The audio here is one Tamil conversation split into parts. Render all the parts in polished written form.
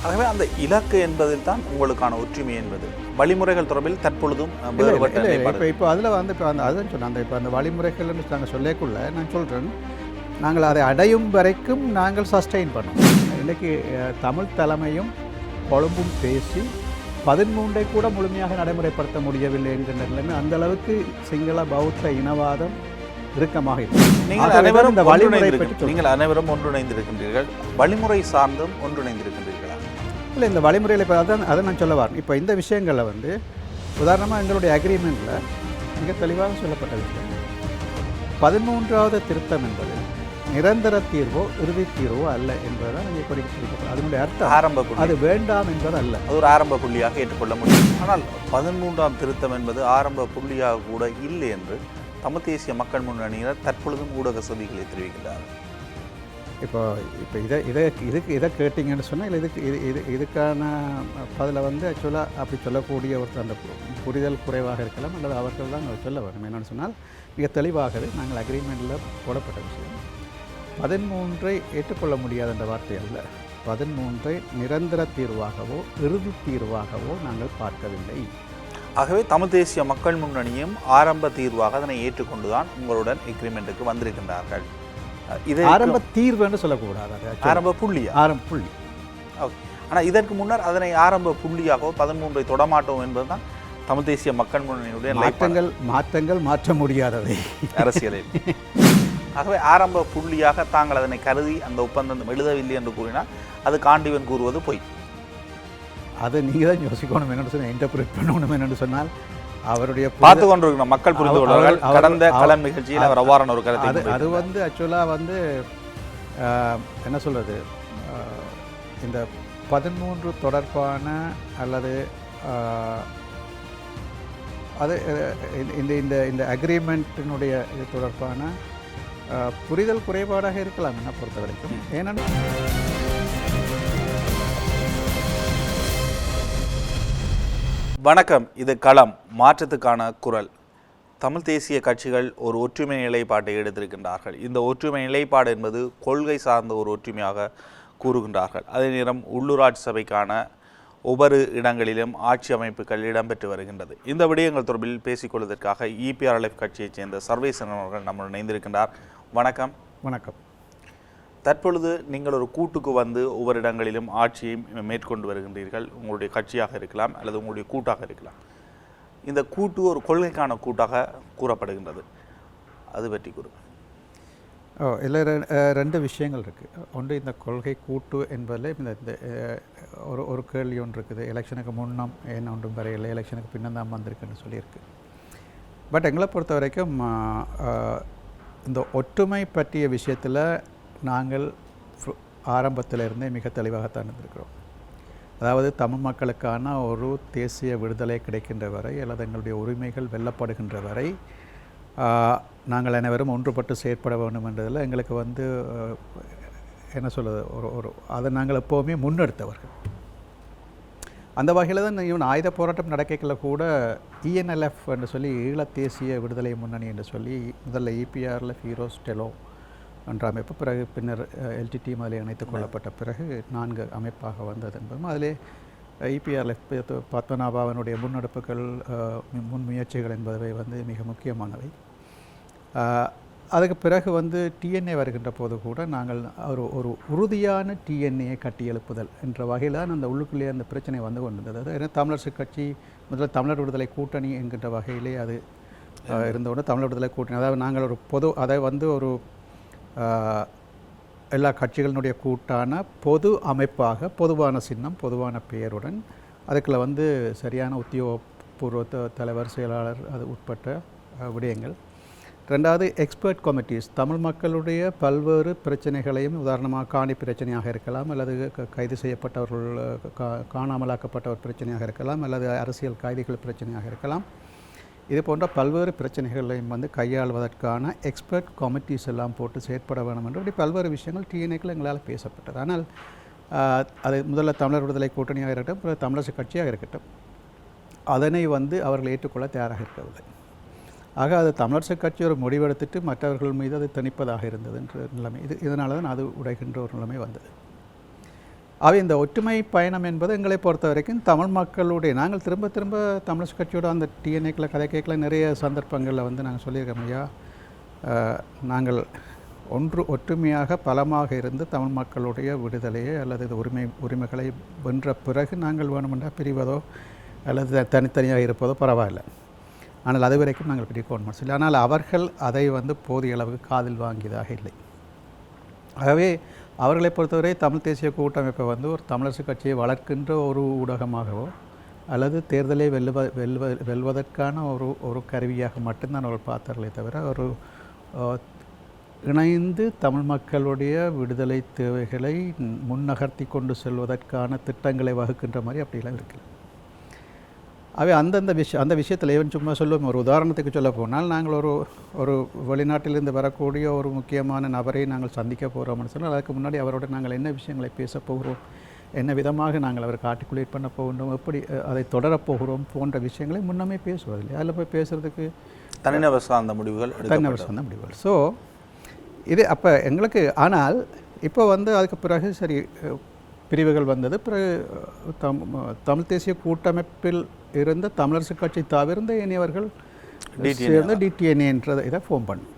ஆகவே அந்த இலக்கு என்பதில் தான் உங்களுக்கான ஒற்றுமை என்பது. வழிமுறைகள் தொடர்பில் தற்பொழுதும் இப்போ அதில் வந்து இப்போ அதுதான் சொன்னேன். அந்த வழிமுறைகள்னு நாங்கள் சொல்லக்குள்ள நான் சொல்கிறேன், நாங்கள் அதை அடையும் வரைக்கும் நாங்கள் சஸ்டெயின் பண்ணோம். இன்றைக்கி தமிழ் தலைமையும் கொழும்பும் பேசி 13 கூட முழுமையாக நடைமுறைப்படுத்த முடியவில்லை என்கிற நிலைமை. அந்த அளவுக்கு சிங்கள பௌத்த இனவாதம் இறுக்கமாக இருக்கும். நீங்கள் அனைவரும் ஒன்றிணைந்திருக்கின்றீர்கள், வழிமுறை சார்ந்தும் ஒன்றிணைந்திருக்கின்றீர்களா? இல்லை, இந்த வழிமுறையில் இப்போ அதை நான் சொல்ல வரேன். இப்போ இந்த விஷயங்களில் வந்து உதாரணமாக எங்களுடைய அக்ரிமெண்ட்டில் மிக தெளிவாக சொல்லப்பட்ட விஷயம், 13வது திருத்தம் என்பது நிரந்தர தீர்வோ இறுதி தீர்வோ அல்ல என்பதுதான் இங்கே குறிப்பிட்டிருக்கிறது. அதனுடைய அர்த்தம் அது வேண்டாம் என்பது அல்ல, அது ஒரு ஆரம்ப புள்ளியாக ஏற்றுக்கொள்ள முடியும். ஆனால் 13ஆம் திருத்தம் என்பது ஆரம்ப புள்ளியாக கூட இல்லை என்று தமிழ் தேசிய மக்கள் முன்னணியினர் தற்பொழுதும் ஊடக செய்திகளை தெரிவிக்கின்றார்கள். இப்போ இதை கேட்டிங்கன்னு சொன்னால் இதுக்கான பதில் வந்து ஆக்சுவலாக அப்படி சொல்லக்கூடிய ஒரு அந்த புரிதல் குறைவாக இருக்கலாம், அல்லது அவர்கள் தான் சொல்ல வேண்டும். என்னென்னு சொன்னால் மிக தெளிவாகவே நாங்கள் அக்ரிமெண்ட்டில் போடப்பட்ட விஷயம் 13ஐ ஏற்றுக்கொள்ள முடியாத என்ற வார்த்தை அல்ல, 13ஐ நிரந்தர தீர்வாகவோ இறுதி தீர்வாகவோ நாங்கள் பார்க்கவில்லை. ஆகவே தமிழ் தேசிய மக்கள் முன்னணியும் ஆரம்ப தீர்வாக அதனை ஏற்றுக்கொண்டுதான் உங்களுடன் எக்ரிமெண்ட்டுக்கு வந்திருக்கின்றார்கள். இது ஆரம்ப தீர்வு என்று சொல்லக்கூடாது, ஆரம்ப புள்ளி. ஓகே, ஆனால் இதற்கு முன்னர் அதனை ஆரம்ப புள்ளியாகவோ 13ஐ தொடமாட்டோம் என்பதுதான் தமிழ் தேசிய மக்கள் முன்னணியுடைய மாற்றங்கள் மாற்ற முடியாதவை அரசியலில். ஆகவே ஆரம்ப புள்ளியாக தாங்கள் அதனை கருதி அந்த ஒப்பந்தம் எழுதவில்லை என்று கூறினால் அது காண்டிவன் கூறுவது பொய். அதை நீங்கள் தான் யோசிக்கணும், என்னென்னு சொன்னால் இன்டர்பிரேட் பண்ணணும். என்னென்னு சொன்னால் அவருடைய பார்த்து கொண்டிருக்கிற மக்கள் புரிந்து கொள்வார்கள். கடந்த களம் நிகழ்ச்சியில் அவர் அவ்வாறான ஒரு கருத்து அது வந்து ஆக்சுவலாக வந்து என்ன சொல்கிறது, இந்த 13 தொடர்பான அல்லது அது இந்த அக்ரிமெண்ட்டினுடைய இது தொடர்பான புரிதல் குறைபாடாக இருக்கலாம் என்ன பொறுத்த வரைக்கும். ஏனென்றால் வணக்கம், இது களம், மாற்றத்துக்கான குரல். தமிழ் தேசிய கட்சிகள் ஒரு ஒற்றுமை நிலைப்பாட்டை எடுத்திருக்கின்றார்கள். இந்த ஒற்றுமை நிலைப்பாடு என்பது கொள்கை சார்ந்த ஒரு ஒற்றுமையாக கூறுகின்றார்கள். அதே நேரம் உள்ளூராட்சி சபைக்கான ஒவ்வொரு இடங்களிலும் ஆட்சி அமைப்புகள் இடம்பெற்று வருகின்றது. இந்த விடயங்கள் தொடர்பில் பேசிக்கொள்வதற்காக இபிஆர்எல்எஃப் கட்சியைச் சேர்ந்த சர்வேசன் அவர்கள் நம்முடன் இணைந்திருக்கின்றார். வணக்கம். வணக்கம். தற்பொழுது நீங்கள் ஒரு கூட்டுக்கு வந்து ஒவ்வொரு இடங்களிலும் ஆட்சியை மேற்கொண்டு வருகின்றீர்கள். உங்களுடைய கட்சியாக இருக்கலாம் அல்லது உங்களுடைய கூட்டாக இருக்கலாம். இந்த கூட்டு ஒரு கொள்கைக்கான கூட்டாக கூறப்படுகின்றது, அது பற்றி கூறுங்கள். இல்லை, ரெண்டு விஷயங்கள் இருக்குது. ஒன்று, இந்த கொள்கை கூட்டு என்பதில் இந்த ஒரு கேள்வி ஒன்று இருக்குது. எலெக்ஷனுக்கு முன்னம் ஏன் ஒன்றும் வரையில்லை, எலெக்ஷனுக்கு பின்னம் தான் வந்திருக்குன்னு சொல்லியிருக்கு. பட் எங்களை பொறுத்த வரைக்கும் இந்த ஒற்றுமை பற்றிய விஷயத்தில் நாங்கள் ஆரம்பத்திலிருந்தே மிக தெளிவாகத்தான் இருந்திருக்கிறோம். அதாவது தமிழ் மக்களுக்கான ஒரு தேசிய விடுதலை கிடைக்கின்ற வரை அல்லது எங்களுடைய உரிமைகள் வெல்லப்படுகின்ற வரை நாங்கள் அனைவரும் ஒன்றுபட்டு செயற்பட வேண்டும் என்றதில் எங்களுக்கு வந்து என்ன சொல்வது, ஒரு அதை நாங்கள் எப்போவுமே முன்னெடுத்தவர்கள். அந்த வகையில் தான் இவன் ஆயுத போராட்டம் நடக்கல கூட இஎன்எல்எஃப் என்று சொல்லி ஈழத் தேசிய விடுதலை முன்னணி என்று சொல்லி முதல்ல இபிஆர்எல்எஃப் ஹீரோஸ் டெலோ என்ற அமைப்பு, பிறகு பின்னர் எல்டிடி அதில் இணைத்துக் கொள்ளப்பட்ட பிறகு 4 அமைப்பாக வந்தது என்பதும் அதிலே இபிஆர்எல்எஃப் பத்மநாபாவனுடைய முன்னெடுப்புகள் முன்முயற்சிகள் என்பவை வந்து மிக முக்கியமானவை. அதுக்கு பிறகு வந்து டிஎன்ஏ வருகின்ற போது கூட நாங்கள் ஒரு உறுதியான டிஎன்ஏயை கட்டியெழுப்புதல் என்ற வகையில் தான் அந்த உள்ளுக்குள்ளேயே அந்த பிரச்சனை வந்து கொண்டிருந்தது. ஏன்னா தமிழரசு கட்சி முதல்ல தமிழர் விடுதலை கூட்டணி என்கின்ற வகையிலே அது இருந்தவுடனே தமிழர் விடுதலை கூட்டணி, அதாவது நாங்கள் ஒரு அதை வந்து ஒரு எல்லா கட்சிகளினுடைய கூட்டான பொது அமைப்பாக பொதுவான சின்னம் பொதுவான பெயருடன் அதுக்குள்ள வந்து சரியான உத்தியோகபூர்வ தலைவர் செயலாளர் அது உட்பட்ட விடயங்கள். ரெண்டாவது, எக்ஸ்பர்ட் கமிட்டிஸ், தமிழ் மக்களுடைய பல்வேறு பிரச்சனைகளையும், உதாரணமாக காணி பிரச்சனையாக இருக்கலாம் அல்லது கைது செய்யப்பட்டவர்கள் காணாமலாக்கப்பட்டவர் பிரச்சனையாக இருக்கலாம் அல்லது அரசியல் கைதிகள் பிரச்சனையாக இருக்கலாம், இது போன்ற பல்வேறு பிரச்சனைகளையும் வந்து கையாள்வதற்கான எக்ஸ்பர்ட் கமிட்டிஸ் எல்லாம் போட்டு செயற்பட வேண்டும் என்று இப்படி பல்வேறு விஷயங்கள் டிஎன்ஏக்கள் எங்களால் பேசப்பட்டது. ஆனால் அது முதல்ல தமிழர் விடுதலை கூட்டணியாக இருக்கட்டும், பிறகு தமிழரசு கட்சியாக இருக்கட்டும், அதனை வந்து அவர்கள் ஏற்றுக்கொள்ள தயாராக இருக்கவில்லை. ஆக அது தமிழரசு கட்சி ஒரு முடிவெடுத்துட்டு மற்றவர்கள் மீது அது திணிப்பதாக இருந்தது என்ற நிலைமை, இதனால தான் அது உடைகின்ற ஒரு நிலைமை வந்தது. அவை இந்த ஒற்றுமை பயணம் என்பது எங்களை பொறுத்த வரைக்கும் தமிழ் மக்களுடைய நாங்கள் திரும்ப திரும்ப தமிழரசு கட்சியோட அந்த டிஎன்ஏக்களை கதை கேட்கல நிறைய சந்தர்ப்பங்களில் வந்து நாங்கள் சொல்லியிருக்கோம் ஐயா, நாங்கள் ஒற்றுமையாக பலமாக இருந்து தமிழ் மக்களுடைய விடுதலையை அல்லது உரிமைகளை வென்ற பிறகு நாங்கள் வேணுமென்றால் பிரிவதோ அல்லது தனித்தனியாக இருப்பதோ பரவாயில்லை. ஆனால் அது வரைக்கும் நாங்கள் பிரிக்கணும் சொல்லி, ஆனால் அவர்கள் அதை வந்து போதிய அளவுக்கு காதில் வாங்கியதாக இல்லை. ஆகவே அவர்களை பொறுத்தவரை தமிழ் தேசிய கூட்டமைப்பை வந்து ஒரு தமிழரசு கட்சியை வளர்க்கின்ற ஒரு ஊடகமாகவோ அல்லது தேர்தலை வெல்வதற்கான ஒரு கருவியாக மட்டும்தான் அவர்கள் பார்த்தார்களே தவிர ஒரு இணைந்து தமிழ் மக்களுடைய விடுதலை தேவைகளை முன்னகர்த்தி கொண்டு செல்வதற்கான திட்டங்களை வகுக்கின்ற மாதிரி அப்படிலாம் இருக்குது. அவை அந்த விஷயத்தில் ஏன் சும்மா சொல்லுவோம். ஒரு உதாரணத்துக்கு சொல்ல போனால், நாங்கள் ஒரு வெளிநாட்டிலிருந்து வரக்கூடிய ஒரு முக்கியமான நபரை நாங்கள் சந்திக்க போகிறோம்னு சொன்னால் அதுக்கு முன்னாடி அவரோட நாங்கள் என்ன விஷயங்களை பேச போகிறோம், என்ன விதமாக நாங்கள் அவருக்கு ஆர்டிகுலேட் பண்ண போகின்றோம், எப்படி அதை தொடரப்போகிறோம் போன்ற விஷயங்களை முன்னமே பேசுவதில்லை. அதில் போய் பேசுகிறதுக்கு தனிநபர் சார்ந்த முடிவுகள். ஸோ இது அப்போ எங்களுக்கு, ஆனால் இப்போ வந்து அதுக்கு பிறகு சரி பிரிவுகள் வந்தது. பிறகு தமிழ் தேசிய கூட்டமைப்பில் இருந்த தமிழரசு கட்சி தவிர்ந்த இனியவர்கள் சேர்ந்து டிடிஎன்ஏன்ற இதை ஃபார்ம் பண்ணும்.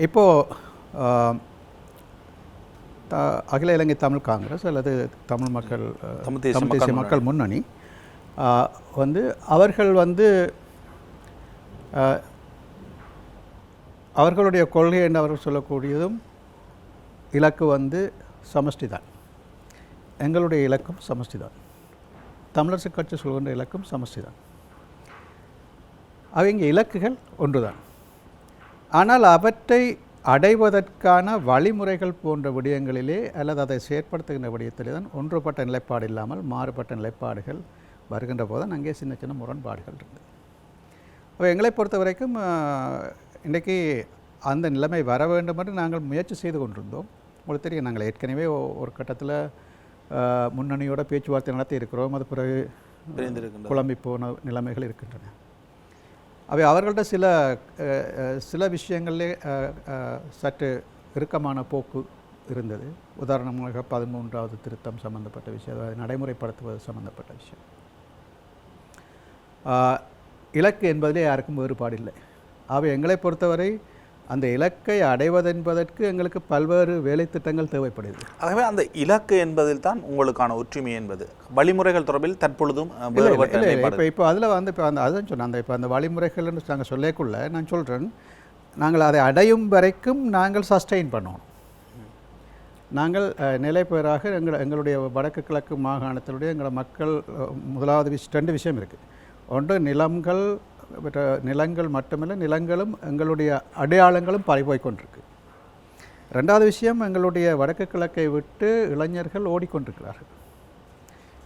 இப்போது அகில இலங்கை தமிழ் காங்கிரஸ் அல்லது தமிழ் தேசிய மக்கள் முன்னணி வந்து அவர்கள் வந்து அவர்களுடைய கொள்கை என்று அவர்கள் சொல்லக்கூடியதும் இலக்கு வந்து சமஷ்டி தான். எங்களுடைய இலக்கும் சமஷ்டி தான். தமிழரசு கட்சி சொல்கின்ற இலக்கும் சமஷ்டி தான். அவங்க இலக்குகள் ஒன்று தான். ஆனால் அவற்றை அடைவதற்கான வழிமுறைகள் போன்ற விடயங்களிலே அல்லது அதை செயற்படுத்துகின்ற விடயத்திலே தான் ஒன்றுபட்ட நிலைப்பாடு இல்லாமல் மாறுபட்ட நிலைப்பாடுகள் வருகின்ற போது தான் அங்கே சின்ன சின்ன முரண்பாடுகள் இருந்தது. அப்போ எங்களை பொறுத்த வரைக்கும் இன்றைக்கி அந்த நிலைமை வர வேண்டும் என்று நாங்கள் முயற்சி செய்து கொண்டிருந்தோம். உங்களுக்கு தெரியும், நாங்கள் ஏற்கனவே ஒரு கட்டத்தில் முன்னணியோட பேச்சுவார்த்தை நடத்தி இருக்கிறோம். அது பிறகு குழம்பி போன நிலைமைகள் இருக்கின்றன. அவை அவர்கள்ட்ட சில விஷயங்களிலே சற்று இறுக்கமான போக்கு இருந்தது. உதாரணமாக 13வது திருத்தம் சம்பந்தப்பட்ட விஷயம், அதை நடைமுறைப்படுத்துவது சம்பந்தப்பட்ட விஷயம். இலக்கு என்பதிலே யாருக்கும் வேறுபாடு இல்லை. அவை எங்களை பொறுத்தவரை அந்த இலக்கை அடைவதென்பதற்கு எங்களுக்கு பல்வேறு வேலை திட்டங்கள் தேவைப்படுது. ஆகவே அந்த இலக்கு என்பதில் தான் உங்களுக்கான ஒற்றுமை என்பது. வழிமுறைகள் தொடர்பில் தற்பொழுதும் இப்போ அதில் வந்து இப்போ அதுதான் சொன்னேன். இப்போ அந்த வழிமுறைகள்னு நாங்கள் சொல்லக்குள்ள நான் சொல்கிறேன், நாங்கள் அதை அடையும் வரைக்கும் நாங்கள் சஸ்டெயின் பண்ணணும். நாங்கள் நிலைப்பேராக எங்களுடைய வடக்கு கிழக்கு மாகாணத்தினுடைய எங்களோட மக்கள் முதலாவது 2 விஷயம் இருக்குது. ஒன்று நிலங்கள் மட்டுமில்லை, நிலங்களும் எங்களுடைய அடையாளங்களும் பறிபோய் கொண்டிருக்கு. 2வது விஷயம், எங்களுடைய வடக்கு கிழக்கை விட்டு இளைஞர்கள் ஓடிக்கொண்டிருக்கிறார்கள்.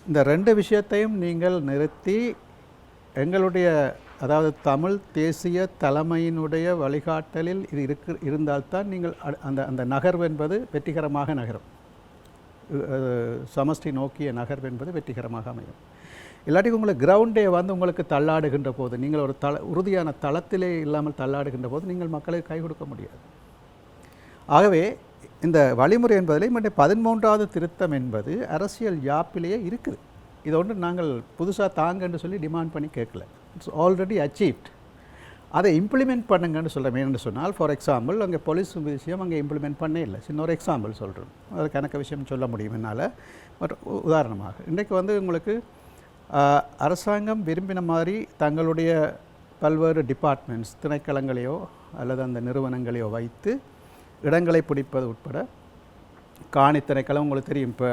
இந்த 2 விஷயத்தையும் நீங்கள் நிறுத்தி எங்களுடைய அதாவது தமிழ் தேசிய தலைமையினுடைய வழிகாட்டலில் இது இருந்தால்தான் நீங்கள் அந்த நகர்வு என்பது வெற்றிகரமாக நகரும். சமஷ்டி நோக்கிய நகர்வு என்பது வெற்றிகரமாக அமையும். இல்லாட்டி உங்களுக்கு கிரவுண்டே வந்து உங்களுக்கு தள்ளாடுகின்ற போது, நீங்கள் ஒரு உறுதியான தளத்திலே இல்லாமல் தள்ளாடுகின்ற போது நீங்கள் மக்களுக்கு கை கொடுக்க முடியாது. ஆகவே இந்த வழிமுறை என்பதிலே 13வது திருத்தம் என்பது அரசியல் யாப்பிலேயே இருக்குது. இது ஒன்று நாங்கள் புதுசாக தாங்கன்னு சொல்லி டிமாண்ட் பண்ணி கேட்கல. It's already achieved. அதை இம்ப்ளிமெண்ட் பண்ணுங்கன்னு சொல்கிறேன். ஏன்னு சொன்னால், ஃபார் எக்ஸாம்பிள் அங்கே போலீஸ் விஷயம் அங்கே இம்ப்ளிமெண்ட் பண்ணே இல்லை. சின்ன ஒரு எக்ஸாம்பிள் சொல்கிறோம், அது கணக்கு விஷயம் சொல்ல முடியும் என்னால். பட் உதாரணமாக இன்றைக்கு வந்து உங்களுக்கு அரசாங்கம் விரும்பின மாதிரி தங்களுடைய பல்வேறு டிபார்ட்மெண்ட்ஸ் திணைக்களங்களையோ அல்லது அந்த நிறுவனங்களையோ வைத்து இடங்களை பிடிப்பது உட்பட காணி திணைக்களம் உங்களுக்கு தெரியும். இப்போ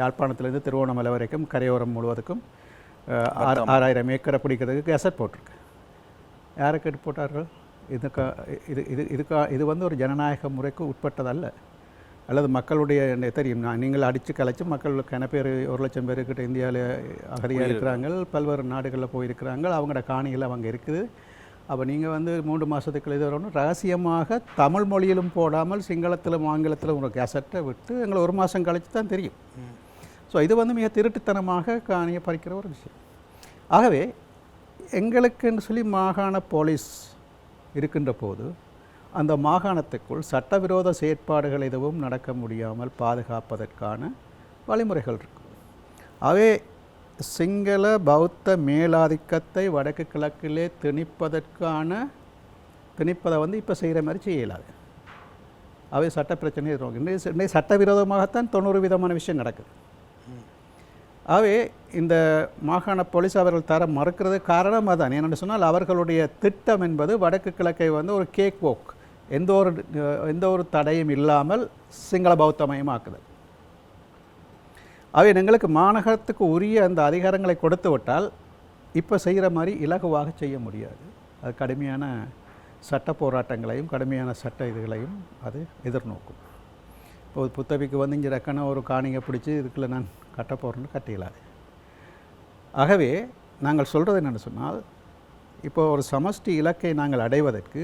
யாழ்ப்பாணத்திலேருந்து திருவோணமலை வரைக்கும் கரையோரம் முழுவதுக்கும் 6000 ஏக்கரை பிடிக்கிறதுக்கு கெசட் போட்டிருக்கு. யாரை கேட்டு போட்டார்கள்? இது வந்து ஒரு ஜனநாயக முறைக்கு உட்பட்டதல்ல. அல்லது மக்களுடைய தெரியும், நீங்கள் அடித்து கலைச்சி மக்கள் கன பேர் 1,00,000 பேருக்கிட்ட இந்தியாவில் அகதியாக இருக்கிறாங்க, பல்வேறு நாடுகளில் போயிருக்கிறாங்க, அவங்களோட காணிகள் அவங்க இருக்குது. அப்போ நீங்கள் வந்து 3 மாதத்துக்கு இது வரணும் ரகசியமாக தமிழ் மொழியிலும் போடாமல் சிங்களத்திலும் ஆங்கிலத்திலும் ஒரு கேசட்டை விட்டு எங்களை 1 மாதம் கழித்து தான் தெரியும். ஸோ இது வந்து மிக திருட்டுத்தனமாக காணியை பறிக்கிற ஒரு விஷயம். ஆகவே எங்களுக்குன்னு சொல்லி மாகாண போலீஸ் இருக்கின்ற போது அந்த மாகாணத்துக்குள் சட்டவிரோத செயற்பாடுகள் எதுவும் நடக்க முடியாமல் பாதுகாப்பதற்கான வழிமுறைகள் இருக்கும். அவை சிங்கள பௌத்த மேலாதிக்கத்தை வடக்கு கிழக்கிலே திணிப்பதை வந்து இப்போ செய்கிற மாதிரி செய்யலாது. அவை சட்ட பிரச்சனை இன்னைக்கு சட்டவிரோதமாகத்தான் 90 விதமான விஷயம் நடக்குது. ஆகவே இந்த மாகாண போலீஸ் அவர்கள் தர மறுக்கிறது காரணம் அதான். என்னென்னு சொன்னால் அவர்களுடைய திட்டம் என்பது வடக்கு கிழக்கை வந்து ஒரு கேக் வாக், எந்த ஒரு தடையும் இல்லாமல் சிங்கள பௌத்தமயமாக்குதல். அவை எங்களுக்கு மாநகரத்துக்கு உரிய அந்த அதிகாரங்களை கொடுத்து விட்டால் இப்போ செய்கிற மாதிரி இலகுவாக செய்ய முடியாது. அது கடுமையான சட்ட போராட்டங்களையும் கடுமையான சட்ட இதுகளையும் அது எதிர்நோக்கும். இப்போ புத்தபிக்கு வந்து இங்கே ரெக்கன ஒரு காணிங்க பிடிச்சி இதுக்குள்ளே நான் கட்ட போகிறேன்னு கட்டிடலாது. ஆகவே நாங்கள் சொல்கிறது என்னென்னு சொன்னால், இப்போ ஒரு சமஷ்டி இலக்கை நாங்கள் அடைவதற்கு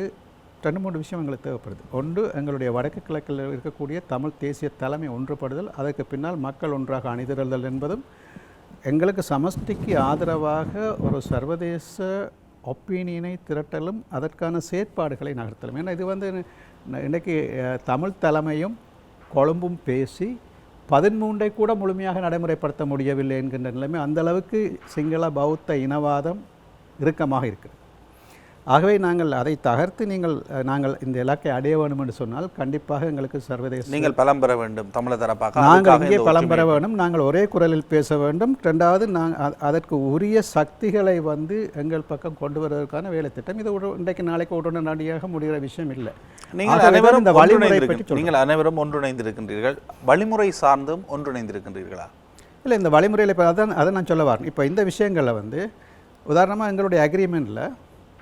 2-3 விஷயம் எங்களுக்கு தேவைப்படுது. ஒன்று, எங்களுடைய வடக்கு கிழக்கில் இருக்கக்கூடிய தமிழ் தேசிய தலைமை ஒன்றுபடுதல், அதற்கு பின்னால் மக்கள் ஒன்றாக அணிதிரள்தல் என்பதும், எங்களுக்கு சமஷ்டிக்கு ஆதரவாக ஒரு சர்வதேச ஒப்பீனியனை திரட்டலும் அதற்கான செயற்பாடுகளை நகர்த்தலும். ஏன்னா இது வந்து இன்றைக்கி தமிழ் தலைமையும் கொழும்பும் பேசி 13 கூட முழுமையாக நடைமுறைப்படுத்த முடியவில்லை என்கின்ற நிலைமை, அந்த அளவுக்கு சிங்கள பௌத்த இனவாதம் இறுக்கமாக இருக்கிறது. ஆகவே நாங்கள் அதை தகர்த்து நாங்கள் இந்த இலக்கை அடைய வேண்டும் என்று சொன்னால் கண்டிப்பாக எங்களுக்கு சர்வதேச நீங்கள் பலம் பெற வேண்டும். தமிழர் தரப்பாக நாங்கள் இங்கே பலம் பெற வேண்டும். நாங்கள் ஒரே குரலில் பேச வேண்டும். 2வது, அதற்கு உரிய சக்திகளை வந்து எங்கள் பக்கம் கொண்டு வருவதற்கான வேலை திட்டம். இது இன்றைக்கு நாளைக்கு உடனடியாக முடிகிற விஷயம் இல்லை. நீங்கள் அனைவரும் ஒன்றிணைந்திருக்கின்றீர்கள். வழிமுறை சார்ந்தும் ஒன்றிணைந்திருக்கின்றீர்களா? இல்லை, இந்த வழிமுறையில் இப்போ அதை நான் சொல்ல வரேன். இப்போ இந்த விஷயங்களில் வந்து உதாரணமாக எங்களுடைய அக்ரிமெண்ட்டில்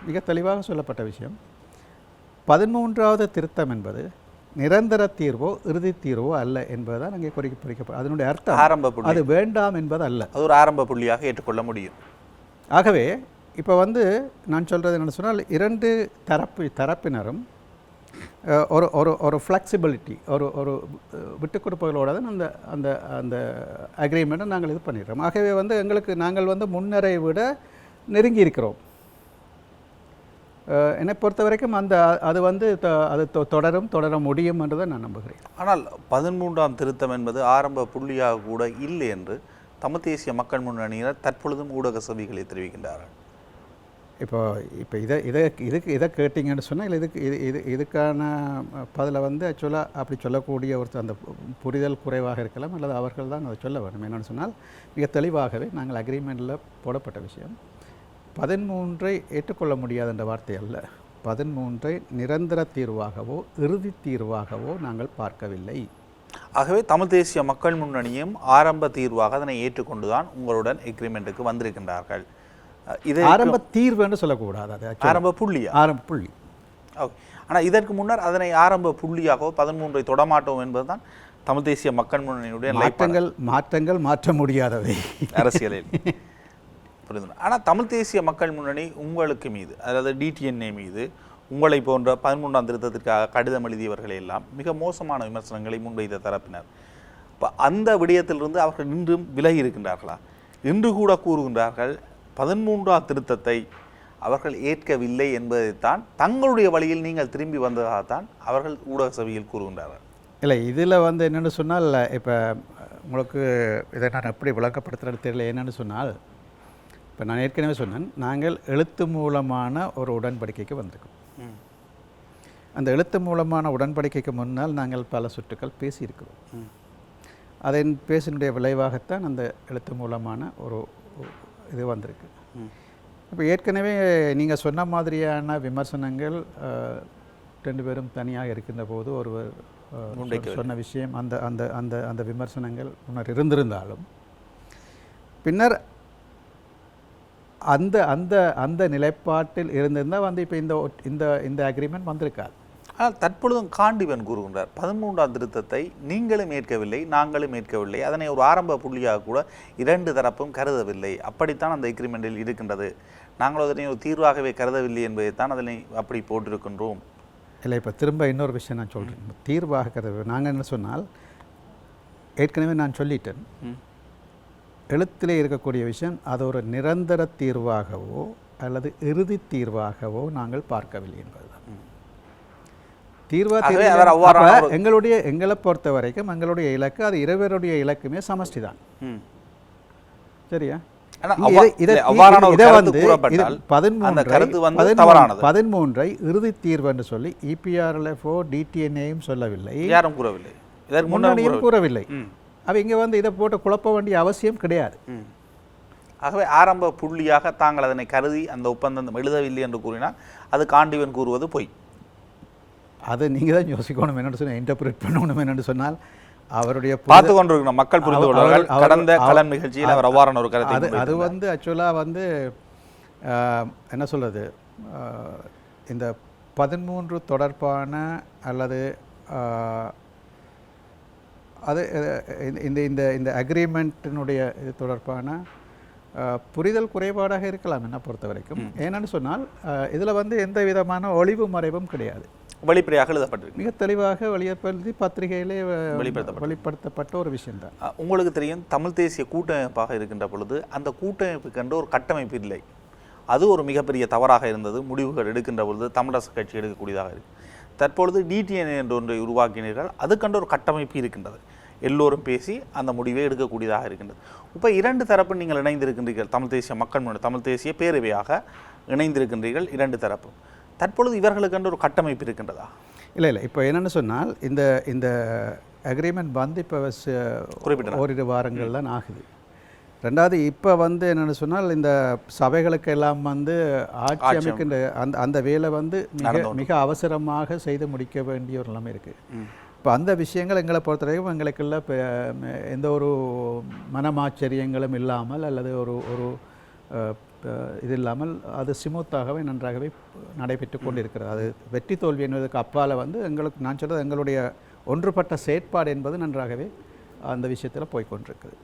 மிக தெளிவாக சொல்லப்பட்ட விஷயம், 13வது திருத்தம் என்பது நிரந்தர தீர்வோ இறுதி தீர்வோ அல்ல என்பதுதான் அங்கே குறிக்கப்படும். அதனுடைய அர்த்தம் ஆரம்ப புள்ளி, அது வேண்டாம் என்பது அல்ல. அது ஒரு ஆரம்ப புள்ளியாக ஏற்றுக்கொள்ள முடியும். ஆகவே இப்போ வந்து நான் சொல்கிறது என்னென்னு சொன்னால், 2 தரப்பினரும் ஒரு ஒரு ஒரு ஃப்ளெக்சிபிலிட்டி, ஒரு விட்டுக் கொடுப்புகளோடு தான் அந்த அந்த அந்த அக்ரிமெண்ட்டை நாங்கள் இது பண்ணிடுறோம். ஆகவே வந்து நாங்கள் வந்து முன்னரை விட நெருங்கி இருக்கிறோம். என்னை பொறுத்த வரைக்கும் அது வந்து அது தொடர முடியும் என்று தான் நான் நம்புகிறேன். ஆனால் 13ஆம் திருத்தம் என்பது ஆரம்ப புள்ளியாக கூட இல்லை என்று தமிழ் தேசிய மக்கள் முன்னணியினர் தற்பொழுதும் ஊடக சபைகளை தெரிவிக்கின்றார்கள். இப்போ இதை கேட்டிங்கன்னு சொன்னால் இதுக்கான பதிலை வந்து ஆக்சுவலாக அப்படி சொல்லக்கூடிய அந்த புரிதல் குறைவாக இருக்கலாம், அல்லது அவர்கள் தான் அதை சொல்ல வேண்டும். என்னென்னு சொன்னால், மிக தெளிவாகவே நாங்கள் அக்ரிமெண்ட்டில் போடப்பட்ட விஷயம் 13ஐ ஏற்றுக்கொள்ள முடியாத என்ற வார்த்தை அல்ல. 13ஐ நிரந்தர தீர்வாகவோ இறுதி தீர்வாகவோ நாங்கள் பார்க்கவில்லை. ஆகவே தமிழ் தேசிய மக்கள் முன்னணியும் ஆரம்ப தீர்வாக அதனை ஏற்றுக்கொண்டுதான் உங்களுடன் எக்ரிமெண்ட்டுக்கு வந்திருக்கின்றார்கள். இது ஆரம்ப தீர்வு என்று சொல்லக்கூடாது, அது ஆரம்ப புள்ளி. ஓகே. ஆனால் இதற்கு முன்னர் அதனை ஆரம்ப புள்ளியாகவோ 13ஐ தொடமாட்டோம் என்பதுதான் தமிழ் தேசிய மக்கள் முன்னணியுடைய மாற்றங்கள் மாற்ற முடியாதவை அரசியலில் புரிந்து. ஆனால் தமிழ் தேசிய மக்கள் முன்னணி உங்களுக்கு மீது, அதாவது டிடிஎன்ஏ மீது உங்களை போன்ற 13ஆம் திருத்தத்திற்காக கடிதம் எழுதியவர்களை எல்லாம் மிக மோசமான விமர்சனங்களை முன்வைத்த தரப்பினர். இப்போ அந்த விடயத்திலிருந்து அவர்கள் இன்றும் விலகி இருக்கின்றார்களா? இன்று கூட கூறுகின்றார்கள் 13ஆம் திருத்தத்தை அவர்கள் ஏற்கவில்லை என்பதைத்தான் தங்களுடைய வழியில் நீங்கள் திரும்பி வந்ததாகத்தான் அவர்கள் ஊடக சபையில் கூறுகின்றார்கள். இல்லை, இதில் வந்து என்னென்னு சொன்னால், இப்போ உங்களுக்கு இதை நான் எப்படி விளக்கப்படுத்துகிறது தெரியல. என்னென்னு சொன்னால், இப்போ நான் ஏற்கனவே சொன்னேன், நாங்கள் எழுத்து மூலமான ஒரு உடன்படிக்கைக்கு வந்திருக்கோம். அந்த எழுத்து மூலமான உடன்படிக்கைக்கு முன்னால் நாங்கள் பல சுற்றுக்கள் பேசியிருக்கிறோம். அதன் பேசினுடைய விளைவாகத்தான் அந்த எழுத்து மூலமான ஒரு இது வந்திருக்கு. இப்போ ஏற்கனவே நீங்கள் சொன்ன மாதிரியான விமர்சனங்கள் 2 பேரும் தனியாக இருக்கின்ற போது ஒருவர் சொன்ன விஷயம், அந்த அந்த அந்த அந்த விமர்சனங்கள் முன்னர் இருந்திருந்தாலும் பின்னர் அந்த அந்த அந்த நிலைப்பாட்டில் இருந்திருந்தால் வந்து இப்போ இந்த இந்த அக்ரிமெண்ட் வந்திருக்காது. ஆனால் தற்பொழுதும் காண்டிவன் கூறுகின்றார் 13ஆம் திருத்தத்தை நீங்களும் ஏற்கவில்லை, நாங்களும் ஏற்கவில்லை, அதனை ஒரு ஆரம்ப புள்ளியாக கூட 2 தரப்பும் கருதவில்லை, அப்படித்தான் அந்த எக்ரிமெண்டில் இருக்கின்றது, நாங்கள் அதனை ஒரு தீர்வாகவே கருதவில்லை என்பதைத்தான் அதனை அப்படி போட்டிருக்கின்றோம். இல்லை, இப்போ திரும்ப இன்னொரு விஷயம் நான் சொல்கிறேன். தீர்வாக கருத நாங்கள் என்ன சொன்னால், ஏற்கனவே நான் சொல்லிட்டேன், எழுத்திலே இருக்கக்கூடிய விஷயம் அது ஒரு நிரந்தர தீர்வாகவோ அல்லது இறுதி தீர்வாகவோ நாங்கள் பார்க்கவில்லை என்பதுதான். தீர்வா ஆகவே அவர் அவ்வாறான அப்ப எங்களை பொறுத்த வரைக்கும் எங்களுடைய இலக்கு அது இருவருடைய இலக்குமே சமஷ்டி தான். ம். சரியா? ஆனா இதை அவ்வாறான ஒரு இதை கருத்து வந்து கூறப்பட்டால் அந்த கருத்து வந்து தவறானது. 13ஐ இறுதி தீர்வு என்று சொல்லி EPRLFO DTNAயும் சொல்லவில்லை, யாரும் கூறவில்லை, இதற்கு முன்னணியும் கூறவில்லை. ம். அவ இங்கே வந்து இதை போட்டு குழப்ப வேண்டிய அவசியம் கிடையாது. ம். ஆகவே ஆரம்ப புள்ளியாக தாங்கள் அதனை கருதி அந்த ஒப்பந்தம் எழுதவில்லை என்று கூறினால் அது காண்டிவன் கூறுவது பொய். அது நீங்கள் தான் யோசிக்கணும் என்னென்னு சொன்னால், இன்டர்பிரேட் பண்ணணும் என்னென்னு சொன்னால் அவருடைய பார்த்து கொண்டிருக்கிற மக்கள் புரிந்து கொள்வார்கள். கடந்த கலன் நிகழ்ச்சியில் அவர் அவ்வாறான ஒரு கருத்தை அது வந்து ஆக்சுவலாக வந்து என்ன சொல்கிறது, இந்த 13 தொடர்பான அல்லது அது இந்த இந்த இந்த அக்ரிமெண்ட்டினுடைய இது தொடர்பான புரிதல் குறைபாடாக இருக்கலாம் என்ன பொறுத்த வரைக்கும். ஏன்னு சொன்னால் இதில் வந்து எந்த விதமான ஒளிவு மறைவும் கிடையாது, வெளிப்படையாக எழுதப்பட்டிருக்கு, மிக தெளிவாக வெளிப்படுத்தி பத்திரிகையிலே வெளிப்படுத்தப்பட்ட ஒரு விஷயம்தான். உங்களுக்கு தெரியும், தமிழ் தேசிய கூட்டமைப்பாக இருக்கின்ற பொழுது அந்த கூட்டமைப்புக்கு என்ற ஒரு கட்டமைப்பு இல்லை. அது ஒரு மிகப்பெரிய தவறாக இருந்தது. முடிவுகள் எடுக்கின்ற பொழுது தமிழரசு கட்சி எடுக்கக்கூடியதாக இருக்குது. தற்பொழுது DTNA என்ற ஒன்றை உருவாக்கினீர்கள், அதுக்கென்ற ஒரு கட்டமைப்பு இருக்கின்றது. எல்லோரும் பேசி அந்த முடிவை எடுக்கக்கூடியதாக இருக்கின்றது. இப்போ 2 தரப்பு நீங்கள் இணைந்திருக்கின்றீர்கள். தமிழ் தேசிய மக்கள் முன்னணி, தமிழ் தேசிய பேரவையாக இணைந்திருக்கின்றீர்கள் 2 தரப்பு. தற்பொழுது இவர்களுக்கு ஒரு கட்டமைப்பு இருக்கின்றதா? இல்லை, இப்போ என்னென்னு சொன்னால் இந்த இந்த அக்ரிமெண்ட் வந்து இப்போ குறிப்பிட்ட ஓரிரு வாரங்கள் தான் ஆகுது. ரெண்டாவது இப்போ வந்து என்னென்னு சொன்னால் இந்த சபைகளுக்கு எல்லாம் வந்து ஆட்சி அமைக்கின்ற அந்த வேலை வந்து மிக அவசரமாக செய்து முடிக்க வேண்டிய ஒரு நிலைமை இருக்குது. இப்போ அந்த விஷயங்கள் எங்களை பொறுத்தவரைக்கும் எங்களுக்குள்ள எந்த ஒரு மனமாச்சரியங்களும் இல்லாமல் அல்லது ஒரு ஒரு இது இல்லாமல் அது ஸ்மூத்தாகவே நன்றாகவே நடைபெற்று கொண்டிருக்கிறது. அது வெற்றி தோல்வி என்பதற்கு அப்பால் வந்து எங்களுக்கு நான் சொல்கிறது எங்களுடைய ஒன்றுபட்ட செயற்பாடு என்பது நன்றாகவே அந்த விஷயத்தில் போய்கொண்டிருக்குது.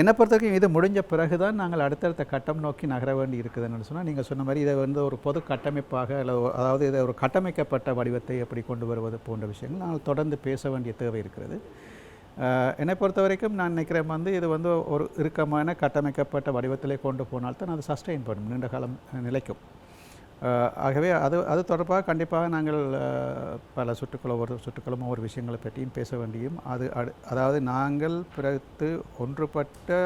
என்னை பொறுத்தவரைக்கும் இது முடிஞ்ச பிறகு தான் நாங்கள் அடுத்தடுத்த கட்டம் நோக்கி நகர வேண்டி இருக்குதுன்னு சொன்னால், நீங்கள் சொன்ன மாதிரி இதை வந்து ஒரு பொது கட்டமைப்பாக அதாவது இதை ஒரு கட்டமைக்கப்பட்ட வடிவத்தை எப்படி கொண்டு வருவது போன்ற விஷயங்கள் நாங்கள் தொடர்ந்து பேச வேண்டிய தேவை இருக்கிறது. என்னை பொறுத்த வரைக்கும் நான் நினைக்கிறேன் வந்து இது வந்து ஒரு இறுக்கமான கட்டமைக்கப்பட்ட வடிவத்திலே கொண்டு போனால்தான் அது சஸ்டெயின் பண்ணும், நீண்ட காலம் நிலைக்கும். ஆகவே அது தொடர்பாக கண்டிப்பாக நாங்கள் பல ஒவ்வொரு சுற்றுக்களும் ஒவ்வொரு விஷயங்களை பற்றியும் பேச வேண்டியும் அதாவது நாங்கள் பிறகு ஒன்றுபட்ட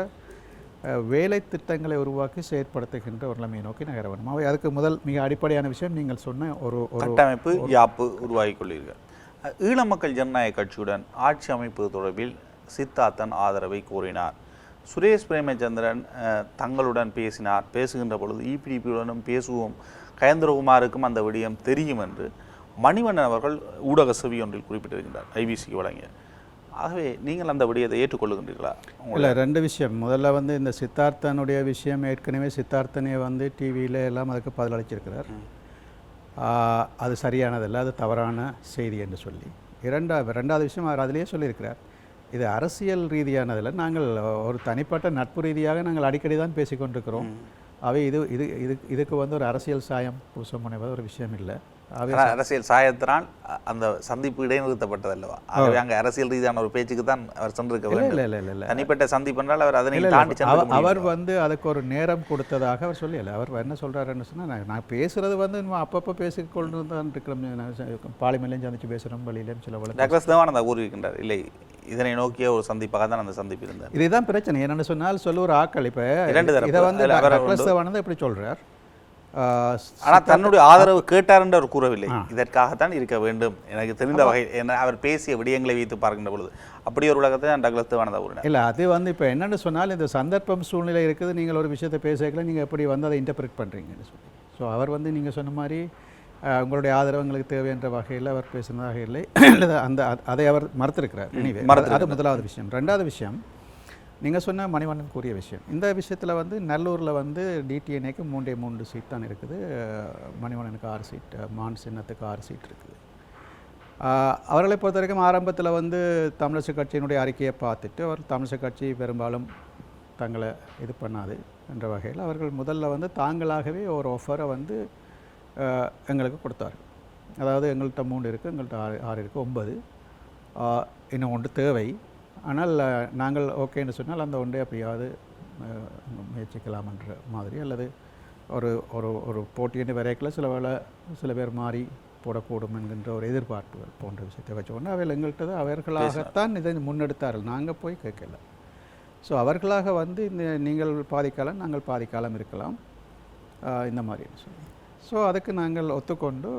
வேலை திட்டங்களை உருவாக்கி செயற்படுத்துகின்ற ஒரு நிலைமையை நோக்கி நகர வேண்டும். அவை அதுக்கு முதல் மிக அடிப்படையான விஷயம் நீங்கள் சொன்ன ஒரு கட்டமைப்பு யாப்பு உருவாக்கி கொள்வீர்கள். ஈழ மக்கள் ஜனநாயக கட்சியுடன் ஆட்சி அமைப்பு தொடர்பில் சித்தார்த்தன் ஆதரவை கோரினார். சுரேஷ் பிரேமச்சந்திரன் தங்களுடன் பேசுகின்ற பொழுது EPDPயுடனும் பேசுவோம், கயந்திரகுமாருக்கும் அந்த விடயம் தெரியும் என்று மணிவண்ணன் அவர்கள் ஊடக செவி ஒன்றில் குறிப்பிட்டிருக்கின்றார், IBCக்கு வழங்கிய. ஆகவே நீங்கள் அந்த விடயத்தை ஏற்றுக்கொள்ளுகின்றீர்களா? இல்லை, 2 விஷயம். முதல்ல வந்து இந்த சித்தார்த்தனுடைய விஷயம் ஏற்கனவே சித்தார்த்தனே வந்து டிவியில் எல்லாம் அதுக்கு பதிலளிச்சிருக்கிறார். அது சரியானதில்லை, அது தவறான செய்தி என்று சொல்லி. ரெண்டாவது விஷயம் அவர் அதிலேயே சொல்லியிருக்கிறார், இது அரசியல் ரீதியானதில்லை, நாங்கள் ஒரு தனிப்பட்ட நட்பு ரீதியாக நாங்கள் அடிக்கடி தான் பேசிக்கொண்டிருக்கிறோம். அவை இதுக்கு வந்து ஒரு அரசியல் சாயம் பூச முனைவது ஒரு விஷயம் இல்லை. அரசியல் சாயத்தினால் அந்த சந்திப்பு இடைநிறுத்தப்பட்டதல்லவா? ஆகவே அங்கே அரசியல் ரீதியான ஒரு பேச்சுக்கு தான் அவர் சென்றிருக்க வேண்டும். இல்லை, தனிப்பட்ட சந்திப்பு என்றால் அவர் அதனை தாண்டி அவர் வந்து அதுக்கு ஒரு நேரம் கொடுத்ததாக அவர் சொல்லலை. அவர் என்ன சொல்கிறாருன்னு சொன்னால், நான் பேசுகிறது வந்து அப்பப்போ பேசிக்கொண்டு தான் இருக்கிறோம், பாலிமலையும் சந்திச்சு பேசுகிறோம், வழியிலையும் சில வழக்கு டாக்டர் தேவானந்தா கூறியிருக்கின்றார், இல்லை இதனை நோக்கிய ஒரு சந்திப்பாக தான் அந்த சந்திப்பு இருந்தார். இதுதான் பிரச்சனை. என்னென்னு சொன்னால் சொல்லுற ஆக்கள் இப்போ இதை வந்து டாக்டர் தேவானந்தா எப்படி சொல்கிறார், ஆனால் தன்னுடைய ஆதரவு கேட்டார் என்று அவர் கூறவில்லை, இதற்காகத்தான் இருக்க வேண்டும் எனக்கு தெரிந்த வகை என அவர் பேசிய விடயங்களை வைத்து பார்க்கின்ற பொழுது அப்படி ஒரு உலகத்தை நான் டாக்டர் தேவானந்தா கூறினார். இல்லை, அது வந்து இப்போ என்னென்னு சொன்னால் இந்த சந்தர்ப்பம் சூழ்நிலை இருக்குது, நீங்கள் ஒரு விஷயத்தை பேசல நீங்கள் எப்படி வந்து அதை இன்டர்பிரேட் பண்ணுறீங்கன்னு சொல்லி. ஸோ அவர் வந்து நீங்கள் சொன்ன மாதிரி உங்களுடைய ஆதரவு எங்களுக்கு தேவை என்ற வகையில் அவர் பேசினதாக இல்லை, அதை அவர் மறுத்திருக்கிறார். அது முதலாவது விஷயம். ரெண்டாவது விஷயம், நீங்கள் சொன்ன மணிவண்ணன் கூறிய விஷயம். இந்த விஷயத்தில் வந்து நல்லூரில் வந்து DTNAக்கு 3 சீட் தான் இருக்குது, மணிவண்ணனுக்கு 6 சீட், மான் சின்னத்துக்கு 6 சீட் இருக்குது. அவர்களை பொறுத்த வரைக்கும் ஆரம்பத்தில் வந்து தமிழரசு கட்சியினுடைய அறிக்கையை பார்த்துட்டு அவர் தமிழரசு கட்சி பெரும்பாலும் தங்களை இது பண்ணாது என்ற வகையில் அவர்கள் முதல்ல வந்து தாங்களாகவே ஒரு ஆஃபரை வந்து எங்களுக்கு கொடுத்தார். அதாவது எங்கள்கிட்ட 3 இருக்குது, எங்கள்கிட்ட 6 இருக்குது, 9 இன்னும் 1 தேவை, ஆனால் நாங்கள் ஓகேன்னு சொன்னால் அந்த ஒன்றை அப்படியாவது முயற்சிக்கலாம் என்ற மாதிரி, அல்லது ஒரு ஒரு ஒரு போட்டின்னு வரைக்கல சில பேர் மாறி போடக்கூடும் என்கின்ற ஒரு எதிர்பார்ப்புகள் போன்ற விஷயத்தை வச்சுக்கொண்டு அவைகள் எங்கள்கிட்ட அவர்களாகத்தான் இதை முன்னெடுத்தார்கள், நாங்கள் போய் கேட்கல. ஸோ அவர்களாக வந்து இந்த நீங்கள் பாதிக்காலம் நாங்கள் பாதிக்காலம் இருக்கலாம் இந்த மாதிரி சொல்லி, ஸோ அதுக்கு நாங்கள் ஒத்துக்கொண்டு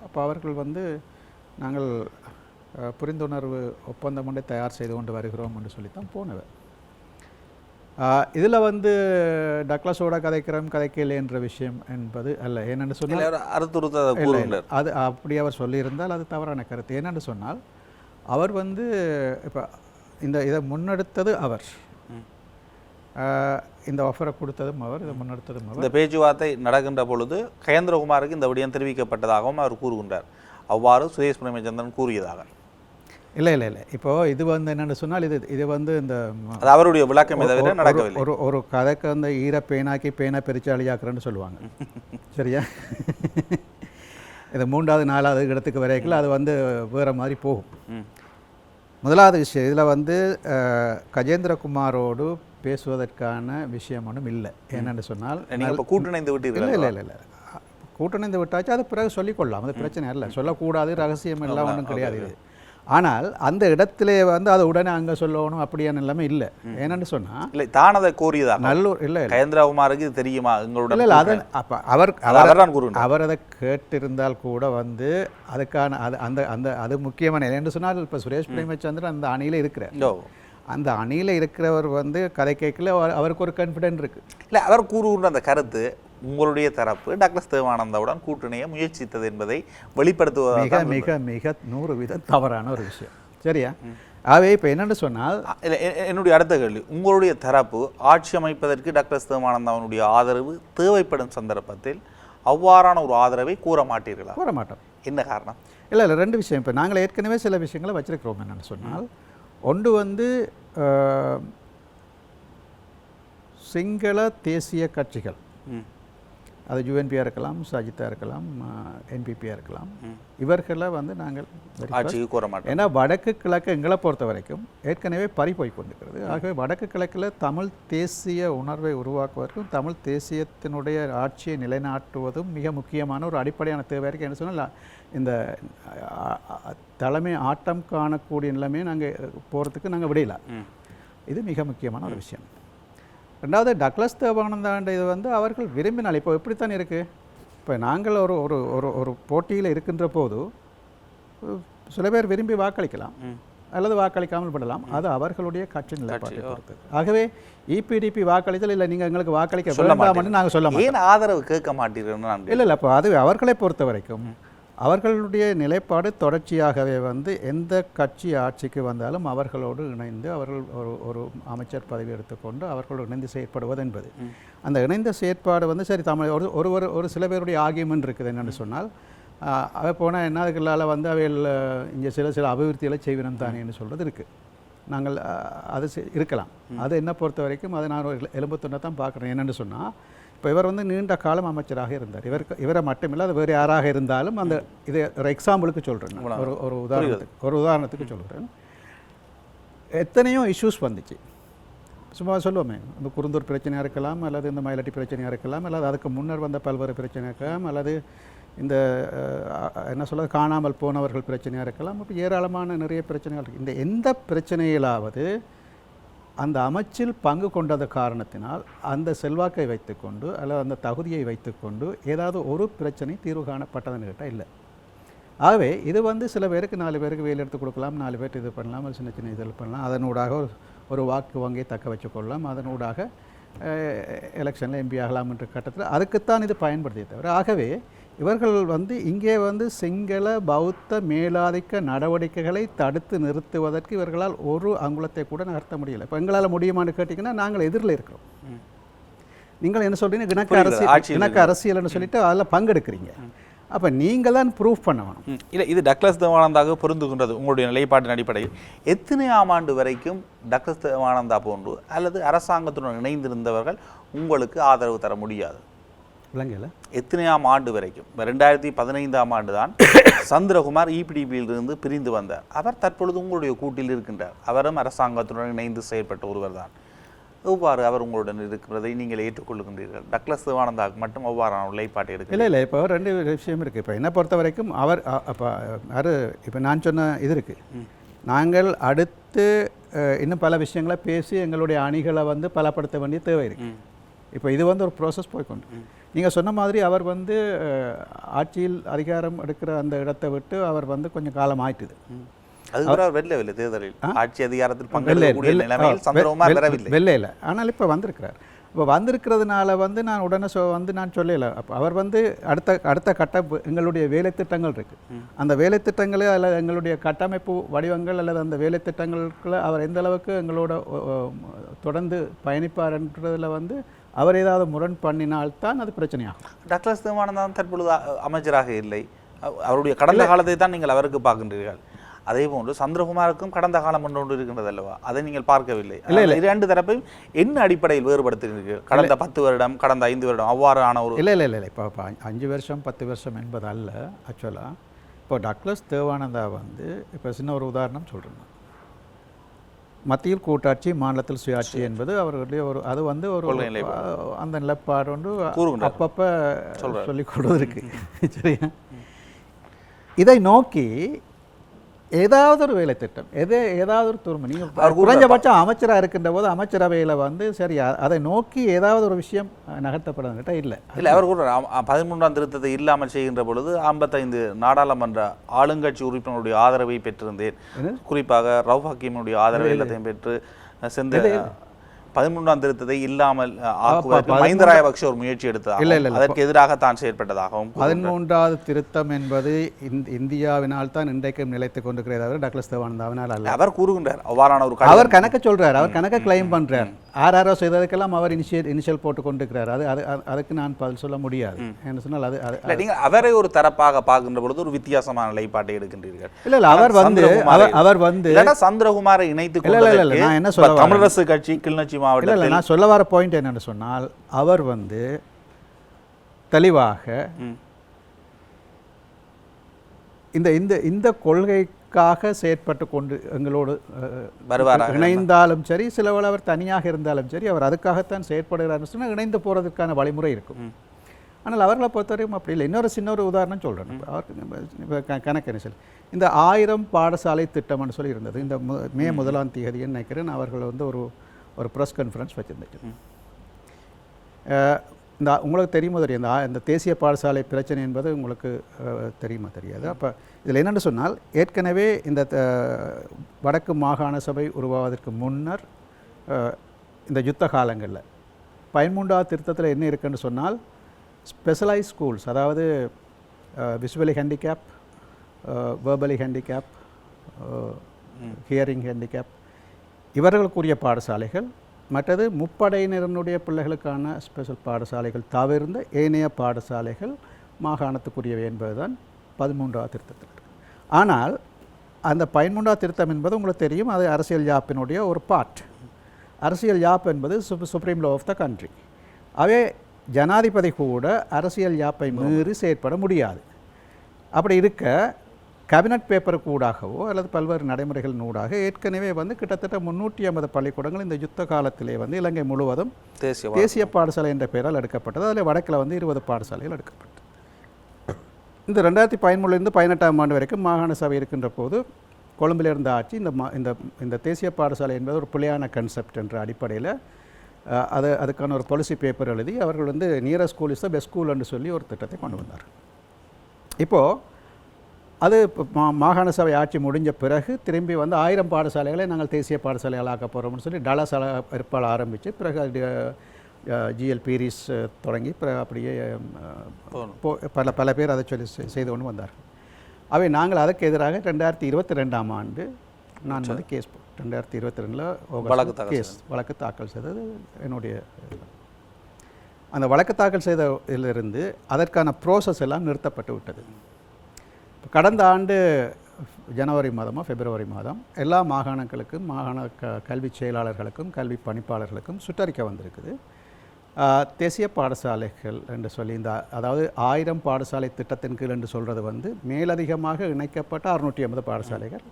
அப்போ அவர்கள் வந்து நாங்கள் புரிந்துணர்வு ஒப்பந்தம் ஒன்றை தயார் செய்து கொண்டு வருகிறோம் என்று சொல்லித்தான் போனவர். இதில் வந்து டக்ளஸோட கதைக்கலை என்ற விஷயம் என்பது அல்ல. ஏனென்று சொன்னால் அது அப்படி அவர் சொல்லியிருந்தால் அது தவறான கருத்து. ஏனென்று சொன்னால் அவர் வந்து இப்போ இதை முன்னெடுத்தது அவர், இந்த ஆஃபரை கொடுத்ததும் அவர், இதை முன்னெடுத்ததும் அவர். இந்த பேச்சுவார்த்தை நடக்கின்ற பொழுது கயேந்திரகுமாருக்கு இந்த விடயம் தெரிவிக்கப்பட்டதாகவும் அவர் கூறுகின்றார். அவ்வாறு சுரேஷ் பிரேமச்சந்திரன் கூறியதாக. இல்லை இப்போது இது வந்து என்னென்னு சொன்னால் இது வந்து இந்த அவருடைய விளக்கம் நடக்கவில்லை. ஒரு கதைக்கு வந்து பேனாக்கி பேனா பெருச்சாளியாக்குறேன்னு சொல்லுவாங்க. சரியா? இது 3வது 4வது இடத்துக்கு வரைக்கும் அது வந்து வேறு மாதிரி போகும். முதலாவது விஷயம், இதில் வந்து கஜேந்திரகுமாரோடு பேசுவதற்கான விஷயம் ஒன்றும் இல்லை. என்னென்னு சொன்னால் கூட்டணிந்து விட்டு இல்லை கூட்டணிந்து விட்டாச்சு, அது பிறகு சொல்லிக்கொள்ளலாம், அது பிரச்சனை இல்லை, சொல்லக்கூடாது, ரகசியம் எல்லாம் ஒன்றும் கிடையாது இது. ஆனால் அந்த இடத்திலே வந்து அதை உடனே அங்கே சொல்லணும் அப்படியான எல்லாமே இல்லை. ஏன்னு சொன்னால் இல்லை தான் அதை கோரியதா நல்லூர் இல்லை கயேந்திரகுமாருக்கு இது தெரியுமா எங்களோட இல்லை அதை அப்போ அவர் அதை கேட்டிருந்தால் கூட வந்து அதுக்கான அது முக்கியமான என்னென்னு சொன்னால் இப்போ சுரேஷ் பிரேமச்சந்திரன் அந்த அணியில் இருக்கிறார். அந்த அணியில் இருக்கிறவர் வந்து கதை கேட்கல, அவருக்கு ஒரு கான்ஃபிடென்ட் இருக்குது. இல்லை அவர் கூறுகின்ற அந்த கருத்து உங்களுடைய தரப்பு டாக்டர் தேவானந்தாவுடன் கூட்டணியை முயற்சித்தது என்பதை வெளிப்படுத்துவது மிக மிக மிக 100% தவறான ஒரு விஷயம். சரியா? ஆகவே இப்போ என்னென்னு சொன்னால் என்னுடைய அடுத்த கேள்வி, உங்களுடைய தரப்பு ஆட்சி அமைப்பதற்கு டாக்டர் தேவானந்தாவுடைய ஆதரவு தேவைப்படும் சந்தர்ப்பத்தில் அவ்வாறான ஒரு ஆதரவை கூற மாட்டீர்களா? கூற மாட்டோம். என்ன காரணம்? இல்லை 2 விஷயம். இப்போ நாங்கள் ஏற்கனவே சில விஷயங்களை வச்சிருக்கிறோம். என்னென்னு சொன்னால் ஒன்று வந்து சிங்கள தேசிய கட்சிகள், அது யூஎன்பியாக இருக்கலாம், சஜித்தாக இருக்கலாம், என்பிபியாக இருக்கலாம், இவர்களை வந்து நாங்கள் ஆட்சிக்கு கூற மாட்டோம். ஏன்னா வடக்கு கிழக்கு எங்களை பொறுத்த வரைக்கும் ஏற்கனவே போய் கொண்டிருக்கிறது. ஆகவே வடக்கு கிழக்கில் தமிழ் தேசிய உணர்வை உருவாக்குவதற்கும் தமிழ் தேசியத்தினுடைய ஆட்சியை நிலைநாட்டுவதும் மிக முக்கியமான ஒரு அடிப்படையான தேவை இருக்குது. என்ன சொன்னால் இந்த தலைமை ஆட்டம் காணக்கூடிய நிலைமையை நாங்கள் போகிறதுக்கு நாங்கள் விடையில. இது மிக முக்கியமான ஒரு விஷயம். ரெண்டாவது டக்ளஸ் தேவானந்தாண்ட இது வந்து அவர்கள் விரும்பினால் இப்போ எப்படித்தான் இருக்குது, இப்போ நாங்கள் ஒரு ஒரு ஒரு ஒரு போட்டியில் இருக்கின்ற போது சில பேர் விரும்பி வாக்களிக்கலாம் அல்லது வாக்களிக்காமல் விடலாம், அது அவர்களுடைய கட்சி நிலைப்பாட்டை பொறுத்தது. ஆகவே இபிடிபி வாக்களித்தல் இல்லை நீங்கள் எங்களுக்கு வாக்களிக்க வேண்டாம்னு நாங்கள் சொல்ல மாட்டோம். ஏன் ஆதரவு கேட்க மாட்டீர்கள்? இல்லை அப்போ அது அவர்களை பொறுத்த வரைக்கும் அவர்களுடைய நிலைப்பாடு தொடர்ச்சியாகவே வந்து எந்த கட்சி ஆட்சிக்கு வந்தாலும் அவர்களோடு இணைந்து அவர்கள் ஒரு அமைச்சர் பதவி எடுத்துக்கொண்டு அவர்களோடு இணைந்து செயற்படுவது என்பது. அந்த இணைந்த செயற்பாடு வந்து சரி தமிழ் ஒரு சில பேருடைய ஆர்கியூமெண்ட் இருக்குது. என்னென்னு சொன்னால் அவை போனால் என்ன அதுக்குள்ளால் வந்து அவைகள் இங்கே சில அபிவிருத்திகளை செய்வினம் தானேன்னு சொல்கிறது இருக்குது. நாங்கள் அது இருக்கலாம். அது என்ன பொறுத்த வரைக்கும் அதை நான் ஒரு எலும்புத்துண்டை தான் பார்க்குறேன். என்னென்னு சொன்னால் இப்போ இவர் வந்து நீண்ட காலம் அமைச்சராக இருந்தார். இவரை மட்டுமில்லை, அது வேறு யாராக இருந்தாலும் அந்த இது ஒரு எக்ஸாம்பிளுக்கு சொல்கிறேன், ஒரு உதாரணத்துக்கு சொல்கிறேன். எத்தனையோ இஷ்யூஸ் வந்துச்சு, சும்மா சொல்லுவோமே, இந்த குருந்தூர் பிரச்சனையாக இருக்கலாம், அல்லது இந்த மயிலட்டி பிரச்சனையாக இருக்கலாம், அல்லது அதுக்கு முன்னர் வந்த பல்வேறு பிரச்சனையாக இருக்கலாம், அல்லது இந்த என்ன சொல்ல காணாமல் போனவர்கள் பிரச்சனையாக இருக்கலாம். இப்போ ஏராளமான நிறைய பிரச்சனைகள் இருக்குது. இந்த எந்த பிரச்சனையிலாவது அந்த அமைச்சில் பங்கு கொண்டது காரணத்தினால் அந்த செல்வாக்கை வைத்துக்கொண்டு அல்லது அந்த தகுதியை வைத்துக்கொண்டு ஏதாவது ஒரு பிரச்சனை தீர்வு காணப்பட்டதுன்னு கேட்டால் இல்லை. ஆகவே இது வந்து சில பேருக்கு 4 பேருக்கு வேலை எடுத்து கொடுக்கலாம், 4 பேருக்கு இது பண்ணலாம், சின்ன சின்ன இதில் பண்ணலாம், அதனூடாக ஒரு வாக்கு வங்கியை தக்க வச்சுக்கொள்ளலாம், அதனூடாக எலெக்ஷனில் எம்பி ஆகலாம் என்ற கட்டத்தில் அதுக்குத்தான் இது பயன்படுத்திய தவிர. ஆகவே இவர்கள் வந்து இங்கே வந்து சிங்கள பௌத்த மேலாதிக்க நடவடிக்கைகளை தடுத்து நிறுத்துவதற்கு இவர்களால் ஒரு அங்குலத்தை கூட நகர்த்த முடியலை. இப்போ எங்களால் முடியுமான்னு கேட்டிங்கன்னா நாங்கள் எதிரில் இருக்கிறோம். நீங்கள் என்ன சொல்கிறீங்க, இணக்க அரசியல்னு சொல்லிட்டு அதில் பங்கெடுக்கிறீங்க. அப்போ நீங்கள் தான் ப்ரூஃப் பண்ண வேணும். இல்லை, இது டக்ளஸ் தேவானந்தாக பொருந்துகின்றது உங்களுடைய நிலைப்பாட்டின் அடிப்படையில். எத்தனையாம் ஆண்டு வரைக்கும் டக்ளஸ் தேவானந்தா போன்று அல்லது அரசாங்கத்துடன் இணைந்திருந்தவர்கள் உங்களுக்கு ஆதரவு தர முடியாது? விளங்கல. எத்தனையாம் ஆண்டு வரைக்கும்? 2015ஆம் ஆண்டு தான் சந்திரகுமார் இபிடிபியிலிருந்து பிரிந்து வந்தார். அவர் தற்பொழுது உங்களுடைய கூட்டில் இருக்கின்றார். அவரும் அரசாங்கத்துடன் இணைந்து செயல்பட்ட ஒருவர் தான். எவ்வாறு அவர் உங்களுடன் இருக்கிறதை நீங்கள் ஏற்றுக்கொள்ளுகின்றீர்கள்? டக்ளஸ் தேவானந்தாவுக்கு மட்டும் எவ்வாறான நிலைப்பாட்டை எடுக்க? இல்லை இப்போ 2 விஷயம் இருக்குது. இப்போ என்னை பொறுத்த வரைக்கும் அவர் அப்போ இப்போ நான் சொன்ன இது இருக்குது, நாங்கள் அடுத்து இன்னும் பல விஷயங்களை பேசி எங்களுடைய அணிகளை வந்து பலப்படுத்த வேண்டிய தேவை இருக்குது. இப்போ இது வந்து ஒரு ப்ராசஸ் போய்கொண்டு, நீங்கள் சொன்ன மாதிரி அவர் வந்து ஆட்சியில் அதிகாரம் எடுக்கிற அந்த இடத்தை விட்டு அவர் வந்து கொஞ்சம் காலம் ஆயிட்டுது. வெள்ளவில்லை தேர்தலில் ஆட்சி அதிகாரத்தில் பங்கெடுக்கக்கூடிய நிலைமையில் சந்திரகுமார் வரவில்லை. வெள்ளையில் ஆனால் இப்போ வந்திருக்கிறார். இப்போ வந்திருக்கிறதுனால வந்து நான் உடனே நான் சொல்லலை. அப்போ அவர் வந்து அடுத்த கட்ட எங்களுடைய வேலை திட்டங்கள் இருக்குது. அந்த வேலை திட்டங்களே அல்லது எங்களுடைய கட்டமைப்பு வடிவங்கள் அல்லது அந்த வேலை திட்டங்களுக்குள்ள அவர் எந்த அளவுக்கு எங்களோட தொடர்ந்து பயணிப்பார்ன்றதில் வந்து அவர் ஏதாவது முரண் பண்ணினால்தான் அது பிரச்சனையாகும். டக்ளஸ் தேவானந்தா தற்பொழுது அமைச்சராக இல்லை, அவருடைய கடந்த காலத்தை தான் நீங்கள் அவருக்கு பார்க்கின்றீர்கள். அதே போன்று சந்திரகுமாருக்கும் கடந்த காலம் ஒன்று இருக்கின்றது அல்லவா, அதை நீங்கள் பார்க்கவில்லை. இரண்டு தரப்பையும் என்ன அடிப்படையில் வேறுபடுத்துகிறீர்கள்? கடந்த 10 வருடம், கடந்த 5 வருடம் அவ்வாறான ஒரு இல்லை இப்போ 5 வருஷம் 10 வருஷம் என்பது அல்ல. ஆக்சுவலாக இப்போ டக்ளஸ் தேவானந்தா வந்து இப்போ சின்ன ஒரு உதாரணம் சொல்கிறேன். மத்தியில் கூட்டாட்சி, மாநிலத்தில் சுயாட்சி என்பது அவர்களுடைய ஒரு அது வந்து ஒரு அந்த நிலப்பாடு ஒன்று அப்பப்போ சொல்லிக் கொடுத்துருக்கு. சரியா? இதை நோக்கி ஏதாவது ஒரு வேலை திட்டம், ஏதாவது ஒரு துரும்பு, நீங்கள் குறைஞ்சபட்சம் அமைச்சராக இருக்கின்ற போது அமைச்சரவையில் வந்து சரி அதை நோக்கி ஏதாவது ஒரு விஷயம் நகர்த்தப்படக்கிட்ட இல்லை. அவர் கூட 13ஆம் திருத்தத்தை இல்லாமல் செய்கின்ற பொழுது 55 நாடாளுமன்ற ஆளுங்கட்சி உறுப்பினருடைய ஆதரவை பெற்றிருந்தேன். குறிப்பாக ரவுஃப் ஹக்கீமுடைய ஆதரவை எல்லாத்தையும் பெற்று சென்ற 13ஆம் திருத்தத்தை இல்லாமல் ஆக்குவதற்கு மஹிந்த ராஜபக்ஷ ஒரு முயற்சி எடுத்ததாக, அதற்கு எதிராக தான் செயற்பட்டதாகவும். 13வது திருத்தம் என்பது இந்தியாவினால் தான் இன்றைக்கும் நிலைத்துக் கொண்டிருக்கிறது, டக்ளஸ் தேவானந்தாவினால் அல்ல. அவர் கூறுகின்றார் அவ்வாறான ஒரு அவர் கணக்க சொல்றார், அவர் கணக்க கிளைம் பண்றார். ஆரோ செய்ததுக்கெல்லாம் அவர் இனிஷியல் போட்டு கொண்டிருக்கிறார். அதுக்கு நான் பதில் சொல்ல முடியாது. என்ன சொன்னால் அது நீங்கள் அவரை ஒரு தரப்பாக பார்க்கின்ற பொழுது ஒரு வித்தியாசமான நிலைப்பாட்டை எடுக்கின்றீர்கள். இல்லை அவர் வந்து சந்திரகுமாரை இணைத்துக் நான் என்ன சொல்ல தமிழரசு கட்சி கிளிநொச்சி இல்லை நான் சொல்ல வர பாயிண்ட் என்னன்னு சொன்னால், அவர் வந்து தெளிவாக இந்த இந்த இந்த கொள்கைக்காக செயற்பட்டு கொண்டு எங்களோடு இணைந்தாலும் சரி, சிலவள் அவர் தனியாக இருந்தாலும் சரி, அவர் அதுக்காகத்தான் செயற்படுகிறார்னு சொன்னால் இணைந்து போகிறதுக்கான வழிமுறை இருக்கும். ஆனால் அவர்களை பொறுத்தவரைக்கும் அப்படி இல்லை. இன்னொரு சின்ன ஒரு உதாரணம் சொல்கிறேன். அவருக்கு கணக்கு என்ன சொல்லி இந்த 1000 பாடசாலை திட்டம்னு சொல்லி இருந்தது. இந்த மே 1ஆம் தேதின்னு நினைக்கிறேன் அவர்கள் வந்து ஒரு ப்ரெஸ் கான்ஃபரன்ஸ் வச்சுருந்துச்சு. இந்த உங்களுக்கு தெரியுமோ தெரியும், இந்த தேசிய பாடசாலை பிரச்சனை என்பது உங்களுக்கு தெரியுமா தெரியாது. அப்போ இதில் என்னென்னு சொன்னால், ஏற்கனவே இந்த வடக்கு மாகாண சபை உருவாவதற்கு முன்னர் இந்த யுத்த காலங்களில் 13ஆவது திருத்தத்தில் என்ன இருக்குன்னு சொன்னால், ஸ்பெஷலைஸ் ஸ்கூல்ஸ், அதாவது visually handicapped, verbally handicapped, hearing handicapped, இவர்களுக்குரிய பாடசாலைகள், மற்றது முப்படையினருடைய பிள்ளைகளுக்கான ஸ்பெஷல் பாடசாலைகள் தவிர்ந்த ஏனைய பாடசாலைகள் மாகாணத்துக்குரியவை என்பதுதான் 13ஆவது திருத்தத்தில் இருக்குது. ஆனால் அந்த 13ஆவது திருத்தம் என்பது உங்களுக்கு தெரியும், அது அரசியல் யாப்பினுடைய ஒரு பார்ட். அரசியல் யாப் என்பது supreme law of the country. அவே ஜனாதிபதி கூட அரசியல் யாப்பை மீறி செயற்பட முடியாது. அப்படி இருக்க கேபினட் பேப்பருக்கு ஊடாகவோ அல்லது பல்வேறு நடைமுறைகள் ஊடாக ஏற்கனவே வந்து கிட்டத்தட்ட 350 பள்ளிக்கூடங்கள் இந்த யுத்த காலத்திலே வந்து இலங்கை முழுவதும் தேசிய பாடசாலை என்ற பெயரால் எடுக்கப்பட்டது. அதில் வடக்கில் வந்து 20 பாடசாலைகள் எடுக்கப்பட்டது. இந்த 2013 18ஆம் ஆண்டு வரைக்கும் மாகாண சபை இருக்கின்ற போது கொழும்பில் இருந்த ஆட்சி இந்த தேசிய பாடசாலை என்பது ஒரு பிள்ளையான கன்செப்ட் என்ற அடிப்படையில் அதுக்கான ஒரு பாலிசி பேப்பர் எழுதி அவர்கள் வந்து nearest school is the best school என்று சொல்லி ஒரு திட்டத்தை கொண்டு வந்தார். இப்போது அது மாகாண சபை ஆட்சி முடிஞ்ச பிறகு திரும்பி வந்து 1000 பாடசாலைகளை நாங்கள் தேசிய பாடசாலைகள் ஆக்க போகிறோம்னு சொல்லி டலஸ் ஏற்பாடு ஆரம்பித்து பிறகு ஜிஎல் பீரிஸ் தொடங்கி அப்படியே பல பேர் அதை சொல்லி செய்து கொண்டு வந்தார்கள். அவை நாங்கள் அதுக்கு எதிராக 2022ஆம் ஆண்டு நான் வந்து கேஸ் 2022 வழக்கு தாக்கல் செய்தது என்னுடைய. அந்த வழக்கு தாக்கல் செய்ததிலிருந்து அதற்கான ப்ரோசஸ் எல்லாம் நிறுத்தப்பட்டு விட்டது. கடந்த ஆண்டு ஜனவரி மாதமோ பிப்ரவரி மாதம் எல்லா மாகாணங்களுக்கும் மாகாண கல்வி செயலாளர்களுக்கும் கல்வி பணிப்பாளர்களுக்கும் சுற்றறிக்கை வந்திருக்குது. தேசிய பாடசாலைகள் என்று சொல்லி அதாவது 1000 பாடசாலை திட்டத்தின் கீழ் என்று சொல்கிறது வந்து மேலதிகமாக இணைக்கப்பட்ட 650 பாடசாலைகள்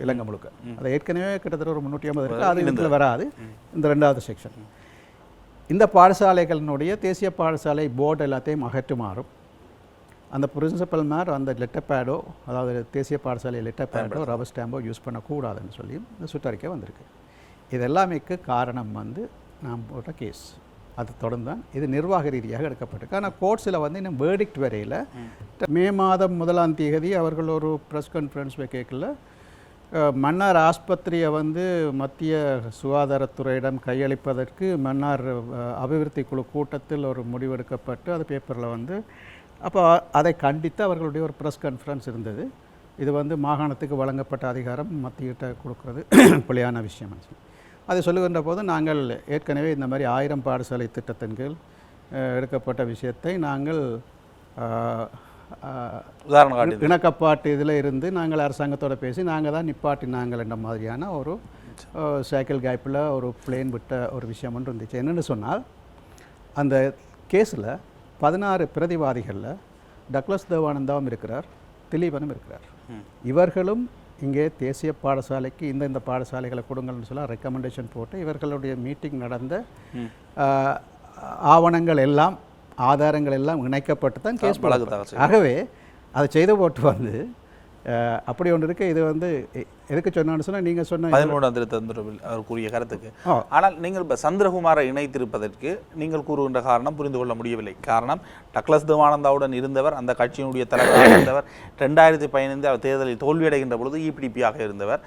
இலங்கை முழுக்க. அது ஏற்கனவே கிட்டத்தட்ட ஒரு 350 இருக்குது. அது இதில் வராது. இந்த 2வது செக்ஷன் இந்த பாடசாலைகளினுடைய தேசிய பாடசாலை போர்டு எல்லாத்தையும் அகற்றுமாறும் அந்த பிரின்சிபல் மேர் அந்த லெட்டர் பேடோ, அதாவது தேசிய பாடசாலை லெட்டர் பேடோ ரப்பர் ஸ்டாம்போ யூஸ் பண்ணக்கூடாதுன்னு சொல்லியும் இந்த சுற்றறிக்கை வந்திருக்கு. இது எல்லாமேக்கு காரணம் வந்து நாம் போட்ட கேஸ். அது தொடர்ந்து தான் இது நிர்வாக ரீதியாக எடுக்கப்பட்டிருக்கு. ஆனால் கோர்ட்ஸில் வந்து இன்னும் வேர்டிக்ட் வரையில் மே மாதம் 1ஆம் தேதி அவர்கள் ஒரு ப்ரெஸ் கான்ஃபரன்ஸ் வைக்கல மன்னார் ஆஸ்பத்திரியை வந்து மத்திய சுகாதாரத்துறையிடம் கையளிப்பதற்கு மன்னார் அபிவிருத்தி குழு கூட்டத்தில் ஒரு முடிவெடுக்கப்பட்டு அது பேப்பரில் வந்து அப்போ அதை கண்டித்து அவர்களுடைய ஒரு ப்ரெஸ் கான்ஃபரன்ஸ் இருந்தது. இது வந்து மாகாணத்துக்கு வழங்கப்பட்ட அதிகாரம் மத்தியிட்ட கொடுக்கறது பிழையான விஷயம். அதை சொல்லுகின்ற போது நாங்கள் ஏற்கனவே இந்த மாதிரி 1000 பாடசாலை திட்டத்தின் கீழ் எடுக்கப்பட்ட விஷயத்தை நாங்கள் இணக்கப்பாட்டு இதில் இருந்து நாங்கள் அரசாங்கத்தோடு பேசி நாங்கள் தான் நிப்பாட்டினாங்கள் என்ற மாதிரியான ஒரு சைக்கிள் கேப்பில் ஒரு பிளேன் விட்ட ஒரு விஷயம் ஒன்று இருந்துச்சு. என்னென்னு சொன்னால் அந்த கேஸில் 16 பிரதிவாதிகளில் டக்ளஸ் தேவானந்தாவும் இருக்கிறார், திலீபனும் இருக்கிறார். இவர்களும் இங்கே தேசிய பாடசாலைக்கு இந்த பாடசாலைகளை கொடுங்கள்னு சொல்ல ரெக்கமெண்டேஷன் போட்டு இவர்களுடைய மீட்டிங் நடந்த ஆவணங்கள் எல்லாம் ஆதாரங்கள் எல்லாம் இணைக்கப்பட்டு தான் கேஸ் வழக்கு. ஆகவே அதை செய்து போட்டு வந்து அப்படி ஒன்று இருக்குது. இது வந்து எதுக்கு சொன்னான்னு சொன்னால் நீங்கள் சொன்ன 13ஆம் திருத்தத்தில் அவர் கூறிய கருத்துக்கு. ஆனால் நீங்கள் இப்போ சந்திரகுமாரை இணைத்திருப்பதற்கு நீங்கள் கூறுகின்ற காரணம் புரிந்து கொள்ள முடியவில்லை. காரணம் டக்ளஸ் தேவானந்தாவுடன் இருந்தவர், அந்த கட்சியினுடைய தலைவராக இருந்தவர். 2015 அவர் தேர்தலில் தோல்வியடைகின்ற பொழுது இபிடிபியாக இருந்தவர்.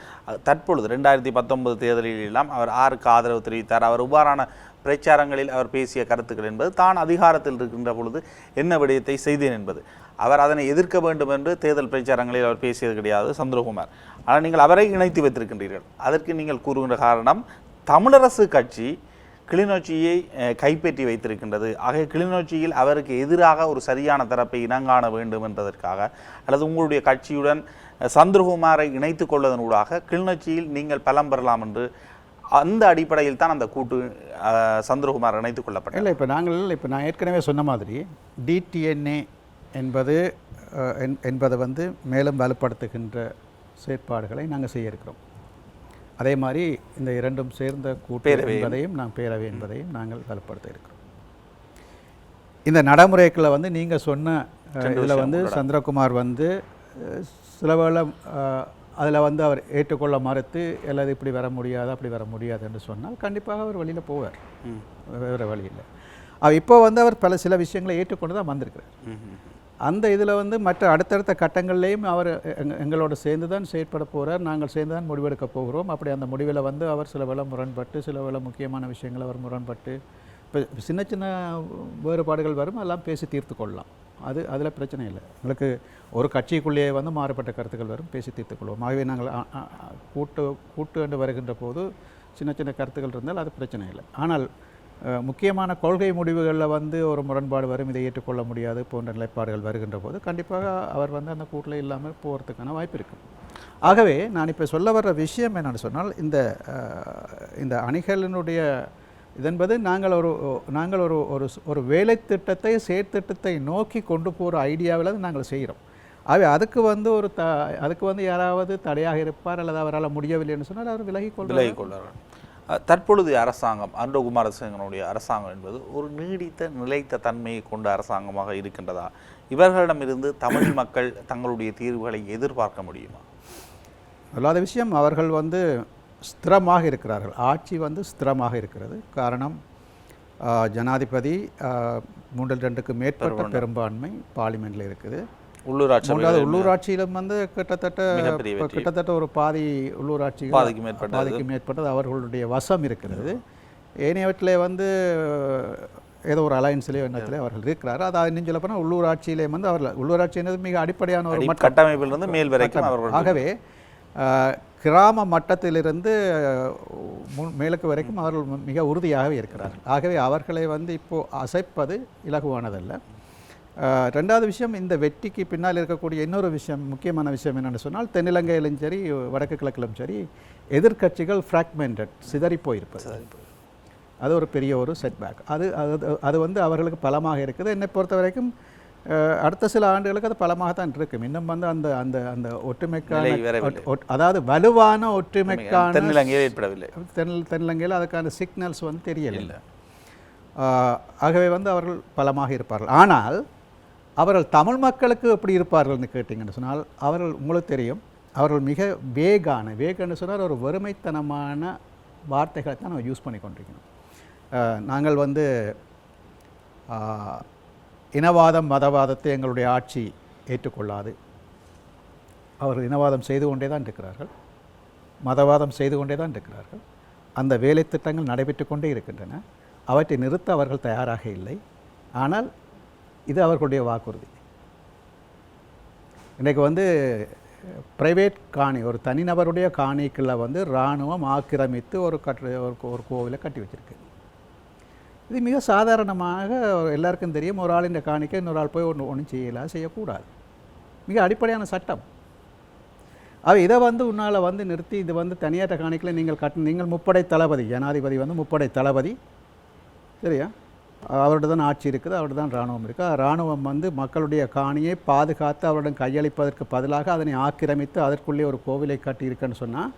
தற்பொழுது 2019 தேர்தலில் எல்லாம் அவர் 6க்கு ஆதரவு தெரிவித்தார். அவர் இவ்வாறான பிரச்சாரங்களில் அவர் பேசிய கருத்துக்கள் என்பது தான் அதிகாரத்தில் இருக்கின்ற பொழுது என்ன விடயத்தை செய்தேன் என்பது. அவர் அதனை எதிர்க்க வேண்டும் என்று தேர்தல் பிரச்சாரங்களில் அவர் பேசியது கிடையாது சந்திரகுமார். ஆனால் நீங்கள் அவரை இணைத்து வைத்திருக்கின்றீர்கள். அதற்கு நீங்கள் கூறுகின்ற காரணம் தமிழரசு கட்சி கிளிநொச்சியை கைப்பற்றி வைத்திருக்கின்றது. ஆக கிளிநொச்சியில் அவருக்கு எதிராக ஒரு சரியான தரப்பை இனங்காண வேண்டும் என்பதற்காக, அல்லது உங்களுடைய கட்சியுடன் சந்திரகுமாரை இணைத்து கொள்வதனூடாக கிளிநொச்சியில் நீங்கள் பலம் பெறலாம் என்று அந்த அடிப்படையில் தான் அந்த கூட்டு சந்திரகுமார் இணைத்துக் கொள்ளப்பட்டது. இல்லை, இப்போ நான் ஏற்கனவே சொன்ன மாதிரி டிடிஎன்ஏ என்பது வந்து மேலும் வலுப்படுத்துகின்ற செயற்பாடுகளை நாங்கள் செய்ய இருக்கிறோம். அதே மாதிரி இந்த இரண்டும் சேர்ந்த கூட்டு என்பதையும் பேரவை என்பதையும் நாங்கள் வலுப்படுத்த இருக்கிறோம். இந்த நடைமுறைகளை வந்து நீங்கள் சொன்ன இதில் வந்து சந்திரகுமார் வந்து சில வேளை அதில் வந்து அவர் ஏற்றுக்கொள்ள மறுத்து அல்லது இப்படி வர முடியாது அப்படி வர முடியாது என்று சொன்னால் கண்டிப்பாக அவர் வழியில் போவார், வேறு வழியில். இப்போ வந்து அவர் சில விஷயங்களை ஏற்றுக்கொண்டு தான் வந்திருக்கிறார். அந்த இதில் வந்து மற்ற அடுத்தடுத்த கட்டங்கள்லேயும் அவர் எங்களோட சேர்ந்து தான் செயற்பட போகிறார். நாங்கள் சேர்ந்து தான் முடிவெடுக்க போகிறோம். அப்படி அந்த முடிவில் வந்து அவர் சில வேளை முரண்பட்டு, சில வேளை முக்கியமான விஷயங்கள் அவர் முரண்பட்டு, இப்போ சின்ன சின்ன வேறுபாடுகள் வரும், எல்லாம் பேசி தீர்த்து கொள்ளலாம். அதில் பிரச்சனை இல்லை. எங்களுக்கு ஒரு கட்சிக்குள்ளேயே வந்து மாறுபட்ட கருத்துக்கள் வரும், பேசி தீர்த்துக்கொள்வோம். ஆகவே நாங்கள் கூட்டு என்று வருகின்ற போது சின்ன சின்ன கருத்துக்கள் இருந்தால் அது பிரச்சனை இல்லை. ஆனால் முக்கியமான கொள்கை முடிவுகளில் வந்து ஒரு முரண்பாடு வரும், இதை ஏற்றுக்கொள்ள முடியாது போன்ற நிலைப்பாடுகள் வருகின்ற போது கண்டிப்பாக அவர் வந்து அந்த கூட்டில் இல்லாமல் போகிறதுக்கான வாய்ப்பு இருக்கும். ஆகவே நான் இப்போ சொல்ல வர்ற விஷயம் என்னென்னு சொன்னால் இந்த அணிகளினுடைய இதென்பது நாங்கள் ஒரு வேலை திட்டத்தை செயற்திட்டத்தை நோக்கி கொண்டு போகிற ஐடியாவில் நாங்கள் செய்கிறோம். ஆகவே அதுக்கு வந்து யாராவது தடையாக இருப்பார் அல்லது அவரால் முடியவில்லைன்னு சொன்னால் அவர் விலகி கொள்வார். தற்பொழுது அரசாங்கம் அன்ரோ குமாரசிங்கனுடைய அரசாங்கம் என்பது ஒரு நீடித்த நிலைத்த தன்மையை கொண்ட அரசாங்கமாக இருக்கின்றதா? இவர்களிடமிருந்து தமிழ் மக்கள் தங்களுடைய தீர்வுகளை எதிர்பார்க்க முடியுமா? அல்லாத விஷயம், அவர்கள் வந்து ஸ்திரமாக இருக்கிறார்கள். ஆட்சி வந்து ஸ்திரமாக இருக்கிறது. காரணம், ஜனாதிபதி 3/2க்கு மேற்பட்ட பெரும்பான்மை பார்லிமெண்ட்டில் இருக்குது. உள்ளூராட்சியிலும் வந்து கிட்டத்தட்ட ஒரு பாதி உள்ளூராட்சிக்கு மேற்பட்டது அவர்களுடைய வசம் இருக்கிறது. ஏனையவற்றிலே வந்து ஏதோ ஒரு அலையன்ஸ்லேயோ எண்ணத்திலே அவர்கள் இருக்கிறார். அது இன்னும் சொல்ல போனால் உள்ளூராட்சியிலே வந்து உள்ளூராட்சி என்பது மிக அடிப்படையான ஒரு கட்டமைப்பிலிருந்து மேல் வரைக்கும். ஆகவே கிராம மட்டத்திலிருந்து மேலுக்கு வரைக்கும் அவர்கள் மிக உறுதியாகவே இருக்கிறார்கள். ஆகவே அவர்களை வந்து இப்போது அசைப்பது இலகுவானதல்ல. 2வது விஷயம், இந்த வெற்றிக்கு பின்னால் இருக்கக்கூடிய இன்னொரு விஷயம், முக்கியமான விஷயம் என்னென்னு சொன்னால், தென்னிலங்கையிலும் சரி வடக்கு கிழக்கிலும் சரி எதிர்க்கட்சிகள் ஃப்ராக்மெண்டட், சிதறி போயிருப்பது. அது ஒரு பெரிய ஒரு செட்பேக். அது வந்து அவர்களுக்கு பலமாக இருக்குது. என்னை பொறுத்த வரைக்கும் அடுத்த சில ஆண்டுகளுக்கு அது பலமாக தான் இருக்கும். இன்னும் வந்து அந்த அந்த அந்த ஒற்றுமைக்கான நிலை வரவில்லை. அதாவது வலுவான ஒற்றுமைக்கான தென்னிலங்கையில் ஏற்படவில்லை. தென்னிலங்கையில் அதுக்கான சிக்னல்ஸ் வந்து தெரியலை. ஆகவே வந்து அவர்கள் பலமாக இருப்பார்கள். ஆனால் அவர்கள் தமிழ் மக்களுக்கு எப்படி இருப்பார்கள்னு கேட்டிங்கன்னு சொன்னால், அவர்கள் உங்களுக்கு தெரியும், அவர்கள் மிக வேகன்னு சொன்னால் ஒரு வறுமைத்தனமான வார்த்தைகளை தான் நம்ம யூஸ் பண்ணி கொண்டிருக்கணும். நாங்கள் வந்து இனவாதம் மதவாதத்தை எங்களுடைய ஆட்சி ஏற்றுக்கொள்ளாது. அவர்கள் இனவாதம் செய்து கொண்டே தான் இருக்கிறார்கள், மதவாதம் செய்து கொண்டே தான் இருக்கிறார்கள். அந்த வேலை திட்டங்கள் நடைபெற்று கொண்டே இருக்கின்றன. அவற்றை நிறுத்த அவர்கள் தயாராக இல்லை. ஆனால் இது அவர்களுடைய வாக்குறுதி. இன்றைக்கு வந்து பிரைவேட் காணி, ஒரு தனிநபருடைய காணிக்குள்ள வந்து இராணுவம் ஆக்கிரமித்து ஒரு கோவிலை கட்டி வச்சிருக்கு. இது மிக சாதாரணமாக எல்லாருக்கும் தெரியும். ஒரு ஆள் இந்த காணிக்கை இன்னொரு ஆள் போய் ஒன்றும் செய்யக்கூடாது. மிக அடிப்படையான சட்டம். இதை வந்து உன்னால் வந்து நிறுத்தி இது வந்து தனியாற்ற காணிக்கலை நீங்கள் முப்படை தளபதி, ஜனாதிபதி வந்து முப்படை தளபதி, சரியா? அவர்கிட்ட தான் ஆட்சி இருக்குது, அவர்கிட்ட தான் இராணுவம் இருக்குது. இராணுவம் வந்து மக்களுடைய காணியை பாதுகாத்து அவரிடம் கையளிப்பதற்கு பதிலாக அதனை ஆக்கிரமித்து அதற்குள்ளே ஒரு கோவிலை கட்டியிருக்குன்னு சொன்னால்,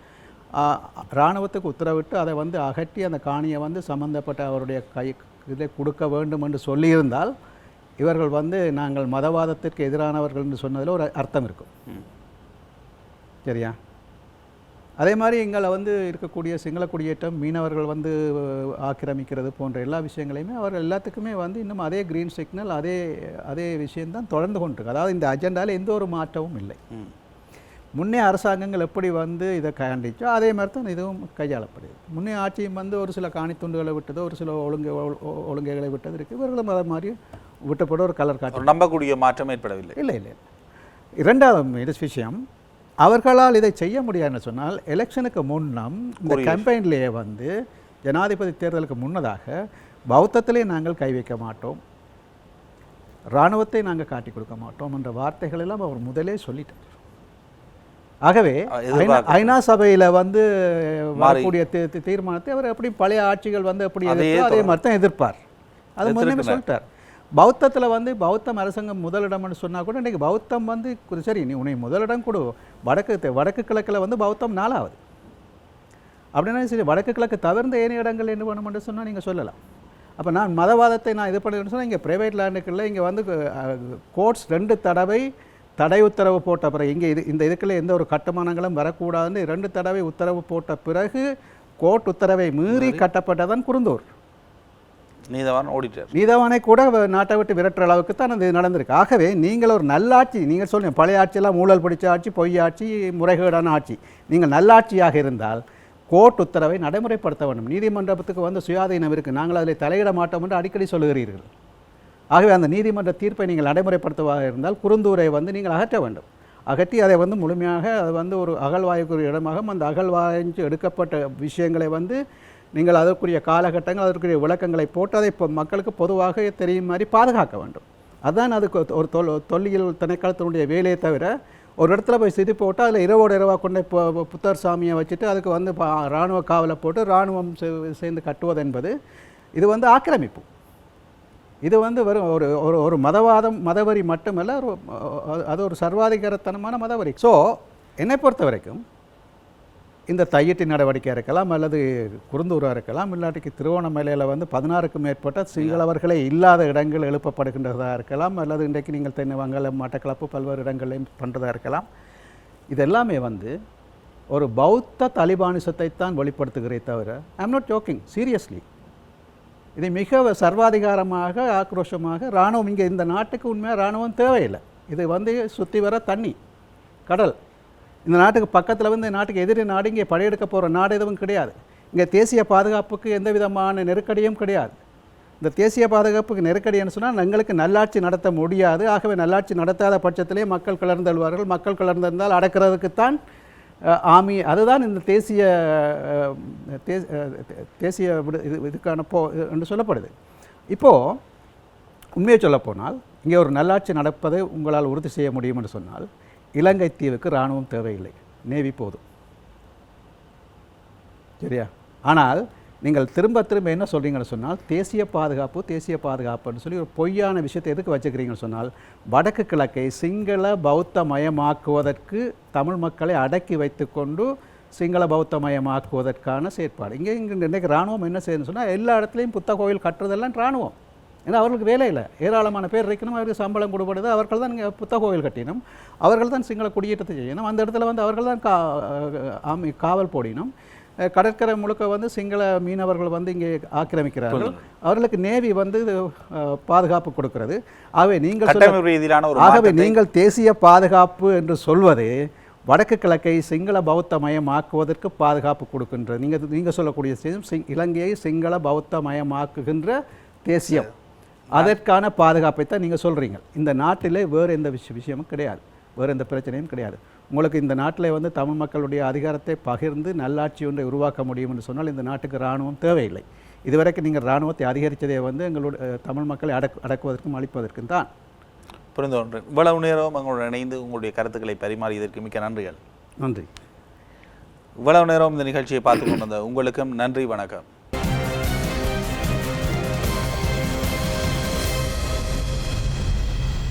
இராணுவத்துக்கு உத்தரவிட்டு அதை வந்து அகற்றி அந்த காணியை வந்து சம்பந்தப்பட்ட அவருடைய இதில் கொடுக்க வேண்டும் என்று சொல்லியிருந்தால், இவர்கள் வந்து நாங்கள் மதவாதத்திற்கு எதிரானவர்கள் என்று சொன்னதில் ஒரு அர்த்தம் இருக்கும். சரியா? அதே மாதிரி எங்களை வந்து இருக்கக்கூடிய சிங்கள குடியேற்றம், மீனவர்கள் வந்து ஆக்கிரமிக்கிறது போன்ற எல்லா விஷயங்களையுமே அவர்கள் எல்லாத்துக்குமே வந்து இன்னும் அதே க்ரீன் சிக்னல், அதே விஷயம்தான் தொடர்ந்து கொண்டிருக்கு. அதாவது இந்த அஜெண்டாவில் எந்த ஒரு மாற்றமும் இல்லை. முன்னே அரசாங்கங்கள் எப்படி வந்து இதை கண்டிச்சோ அதே மாதிரி தான் இதுவும் கையாளப்படுது. முன்னே ஆட்சியும் வந்து ஒரு சில காணித்துண்டுகளை விட்டதோ ஒரு சில ஒழுங்குகளை விட்டது இருக்குது. இவர்களும் அதை மாதிரி விட்டப்பட ஒரு கலர் காட்சி நம்பக்கூடிய மாற்றம் ஏற்படவில்லை. இல்லை. இரண்டாவது விஷயம், அவர்களால் இதை செய்ய முடியாதுன்னு சொன்னால், எலெக்ஷனுக்கு முன்னம் இந்த கேம்பெயின்லேயே வந்து ஜனாதிபதி தேர்தலுக்கு முன்னதாக பௌத்தத்திலே நாங்கள் கை வைக்க மாட்டோம், இராணுவத்தை நாங்கள் காட்டி கொடுக்க மாட்டோம் என்ற வார்த்தைகள் எல்லாம் அவர் முதலே சொல்லிட்டார். ஆகவே ஐநா சபையில் வந்து வரக்கூடிய தீர்மானத்தை அவர் எப்படி பழைய ஆட்சிகள் வந்து எப்படி எதிர்த்தோ அதே மாதிரி தான் எதிர்ப்பார். அது முதலே சொல்லிட்டார். பௌத்தத்தில் வந்து பௌத்தம் அரசாங்கம் முதலிடம்னு சொன்னால் கூட இன்றைக்கி பௌத்தம் வந்து சரி, நீ உன்னை முதலிடம் கொடு, வடக்கு கிழக்கில் வந்து பௌத்தம் 4வது அப்படின்னா சரி, வடக்கு கிழக்கு தவிர்ந்த ஏனைய இடங்கள் என்ன வேணுமென்று சொன்னால் நீங்கள் சொல்லலாம். அப்போ நான் மதவாதத்தை நான் இது பண்ணுறேன்னு சொன்னால், இங்கே ப்ரைவேட் லேண்டுக்குள்ள இங்கே வந்து கோர்ட்ஸ் 2 தடவை தடை உத்தரவு போட்ட பிறகு, இங்கே இந்த இதுக்குள்ள எந்த ஒரு கட்டுமானங்களும் வரக்கூடாதுன்னு 2 தடவை உத்தரவு போட்ட பிறகு கோர்ட் உத்தரவை மீறி கட்டப்பட்டதான் குருந்தூர். நீதவானை கூட நாட்டை விட்டு விரட்டுற அளவுக்கு தான் அது நடந்திருக்கு. ஆகவே நீங்கள் ஒரு நல்லாட்சி, நீங்கள் சொல்லுங்கள் பழைய ஆட்சியெல்லாம் ஊழல் பிடிச்ச ஆட்சி, பொய் ஆட்சி, முறைகேடான ஆட்சி. நீங்கள் நல்லாட்சியாக இருந்தால் கோர்ட் உத்தரவை நடைமுறைப்படுத்த வேண்டும். நீதிமன்றத்துக்கு வந்து சுயாதீனம் இருக்குது, நாங்கள் அதில் தலையிட மாட்டோம் என்று அடிக்கடி சொல்லுகிறீர்கள். ஆகவே அந்த நீதிமன்ற தீர்ப்பை நீங்கள் நடைமுறைப்படுத்துவதாக இருந்தால் குருந்தூரை வந்து நீங்கள் அகற்ற வேண்டும். அகற்றி அதை வந்து முழுமையாக அது வந்து ஒரு அகழ்வாய்வுக்குரிய இடமாக அந்த அகழ்வாய்ந்து எடுக்கப்பட்ட விஷயங்களை வந்து நீங்கள் அதற்குரிய காலகட்டங்கள், அதற்குரிய விளக்கங்களை போட்டு அதை இப்போ மக்களுக்கு பொதுவாக தெரியும் மாதிரி பாதுகாக்க வேண்டும். அதுதான் அதுக்கு ஒரு தொல்லியல் திணைக்களத்தினுடைய வேலையை தவிர, ஒரு இடத்துல போய் சிதி போட்டு அதில் இரவோடு இரவாக கொண்டு புத்தர் சாமியை வச்சுட்டு அதுக்கு வந்து இராணுவ காவலை போட்டு இராணுவம் சேர்ந்து கட்டுவது என்பது இது வந்து ஆக்கிரமிப்பு. இது வந்து வெறும் ஒரு மதவரி மட்டுமல்ல, அது ஒரு சர்வாதிகாரத்தனமான மதவரி. ஸோ என்னை பொறுத்த வரைக்கும் இந்த தையிட்டி நடவடிக்கையாக இருக்கலாம், அல்லது குருந்தூராக இருக்கலாம், இல்லாட்டிக்கு திருவோணமலையில் வந்து 16க்கும் மேற்பட்ட சிங்களவர்களே இல்லாத இடங்கள் எழுப்பப்படுகின்றதாக இருக்கலாம், அல்லது இன்றைக்கு நீங்கள் தென்னை வங்காளம், மட்டக்களப்பு பல்வேறு இடங்களையும் பண்ணுறதாக இருக்கலாம். இதெல்லாமே வந்து ஒரு பௌத்த தலிபானிசத்தை தான் வெளிப்படுத்துகிறே தவிர, I am not jogging, seriously. இதை மிக சர்வாதிகாரமாக ஆக்ரோஷமாக இராணுவம், இங்கே இந்த நாட்டுக்கு உண்மையாக இராணுவம் தேவையில்லை. இது வந்து சுற்றி வர தண்ணி, கடல். இந்த நாட்டுக்கு பக்கத்தில் வந்து இந்த நாட்டுக்கு எதிரி நாடு, இங்கே படையெடுக்க போகிற நாடு எதுவும் கிடையாது. இங்கே தேசிய பாதுகாப்புக்கு எந்த விதமான நெருக்கடியும் கிடையாது. இந்த தேசிய பாதுகாப்புக்கு நெருக்கடின்னு சொன்னால் எங்களுக்கு நல்லாட்சி நடத்த முடியாது. ஆகவே நல்லாட்சி நடத்தாத பட்சத்திலே மக்கள் கிளர்ந்தெழுவார்கள். மக்கள் கிளர்ந்திருந்தால் அடக்கிறதுக்குத்தான் ஆமி. அதுதான் இந்த தேசிய இதுக்கான என்று சொல்லப்படுது. இப்போது உண்மையை சொல்லப்போனால் இங்கே ஒரு நல்லாட்சி நடப்பதை உங்களால் உறுதி செய்ய முடியும் என்று சொன்னால், இலங்கை தீவுக்கு இராணுவம் தேவையில்லை, நேவி போதும். சரியா? ஆனால் நீங்கள் திரும்ப திரும்ப என்ன சொல்கிறீங்கன்னு சொன்னால் தேசிய பாதுகாப்புன்னு சொல்லி ஒரு பொய்யான விஷயத்தை எதுக்கு வச்சுக்கிறீங்கன்னு சொன்னால் வடக்கு கிழக்கை சிங்கள பௌத்த மயமாக்குவதற்கு தமிழ் மக்களை அடக்கி வைத்துக்கொண்டு சிங்கள பௌத்த மயமாக்குவதற்கான செயற்பாடு. இங்கே இன்றைக்கு இராணுவம் என்ன செய்யணும்னு சொன்னால் எல்லா இடத்துலையும் புத்த கோவில் கட்டுறதெல்லாம் இராணுவம். ஏன்னா அவர்களுக்கு வேலை இல்லை, ஏராளமான பேர் இருக்கணும், அவருக்கு சம்பளம் கொடுப்படுது, அவர்கள் தான் இங்கே புத்த கோவில் கட்டினோம், அவர்கள் தான் சிங்கள குடியேற்றத்தை செய்யணும், அந்த இடத்துல வந்து அவர்கள் தான் காவல் போடினோம். கடற்கரை முழுக்க வந்து சிங்கள மீனவர்கள் வந்து இங்கே ஆக்கிரமிக்கிறார்கள், அவர்களுக்கு நேவி வந்து பாதுகாப்பு கொடுக்கிறது. ஆகவே நீங்கள் தேசிய பாதுகாப்பு என்று சொல்வது வடக்கு கிழக்கை சிங்கள பௌத்த மயமாக்குவதற்கு பாதுகாப்பு கொடுக்கின்றது. நீங்கள் சொல்லக்கூடிய இலங்கையை சிங்கள பௌத்த மயமாக்குகின்ற தேசியம், அதற்கான பாதுகாப்பை தான் நீங்கள் சொல்கிறீங்க. இந்த நாட்டிலே வேறு எந்த விஷயமும் கிடையாது, வேறு எந்த பிரச்சனையும் கிடையாது. உங்களுக்கு இந்த நாட்டில் வந்து தமிழ் மக்களுடைய அதிகாரத்தை பகிர்ந்து நல்லாட்சி ஒன்றை உருவாக்க முடியும் என்று சொன்னால் இந்த நாட்டுக்கு இராணுவம் தேவையில்லை. இதுவரைக்கும் நீங்கள் இராணுவத்தை அதிகரித்ததே வந்து எங்களுடைய தமிழ் மக்களை அடக்குவதற்கும் அழிப்பதற்கும் தான். புரிந்து கொண்டேன். இவ்வளவு நேரம் உங்களுடன் இணைந்து உங்களுடைய கருத்துக்களை பரிமாறியதற்கு மிக்க நன்றிகள். நன்றி. இவ்வளவு நேரம் இந்த நிகழ்ச்சியை பார்த்து கொண்டு வந்த உங்களுக்கும் நன்றி, வணக்கம்.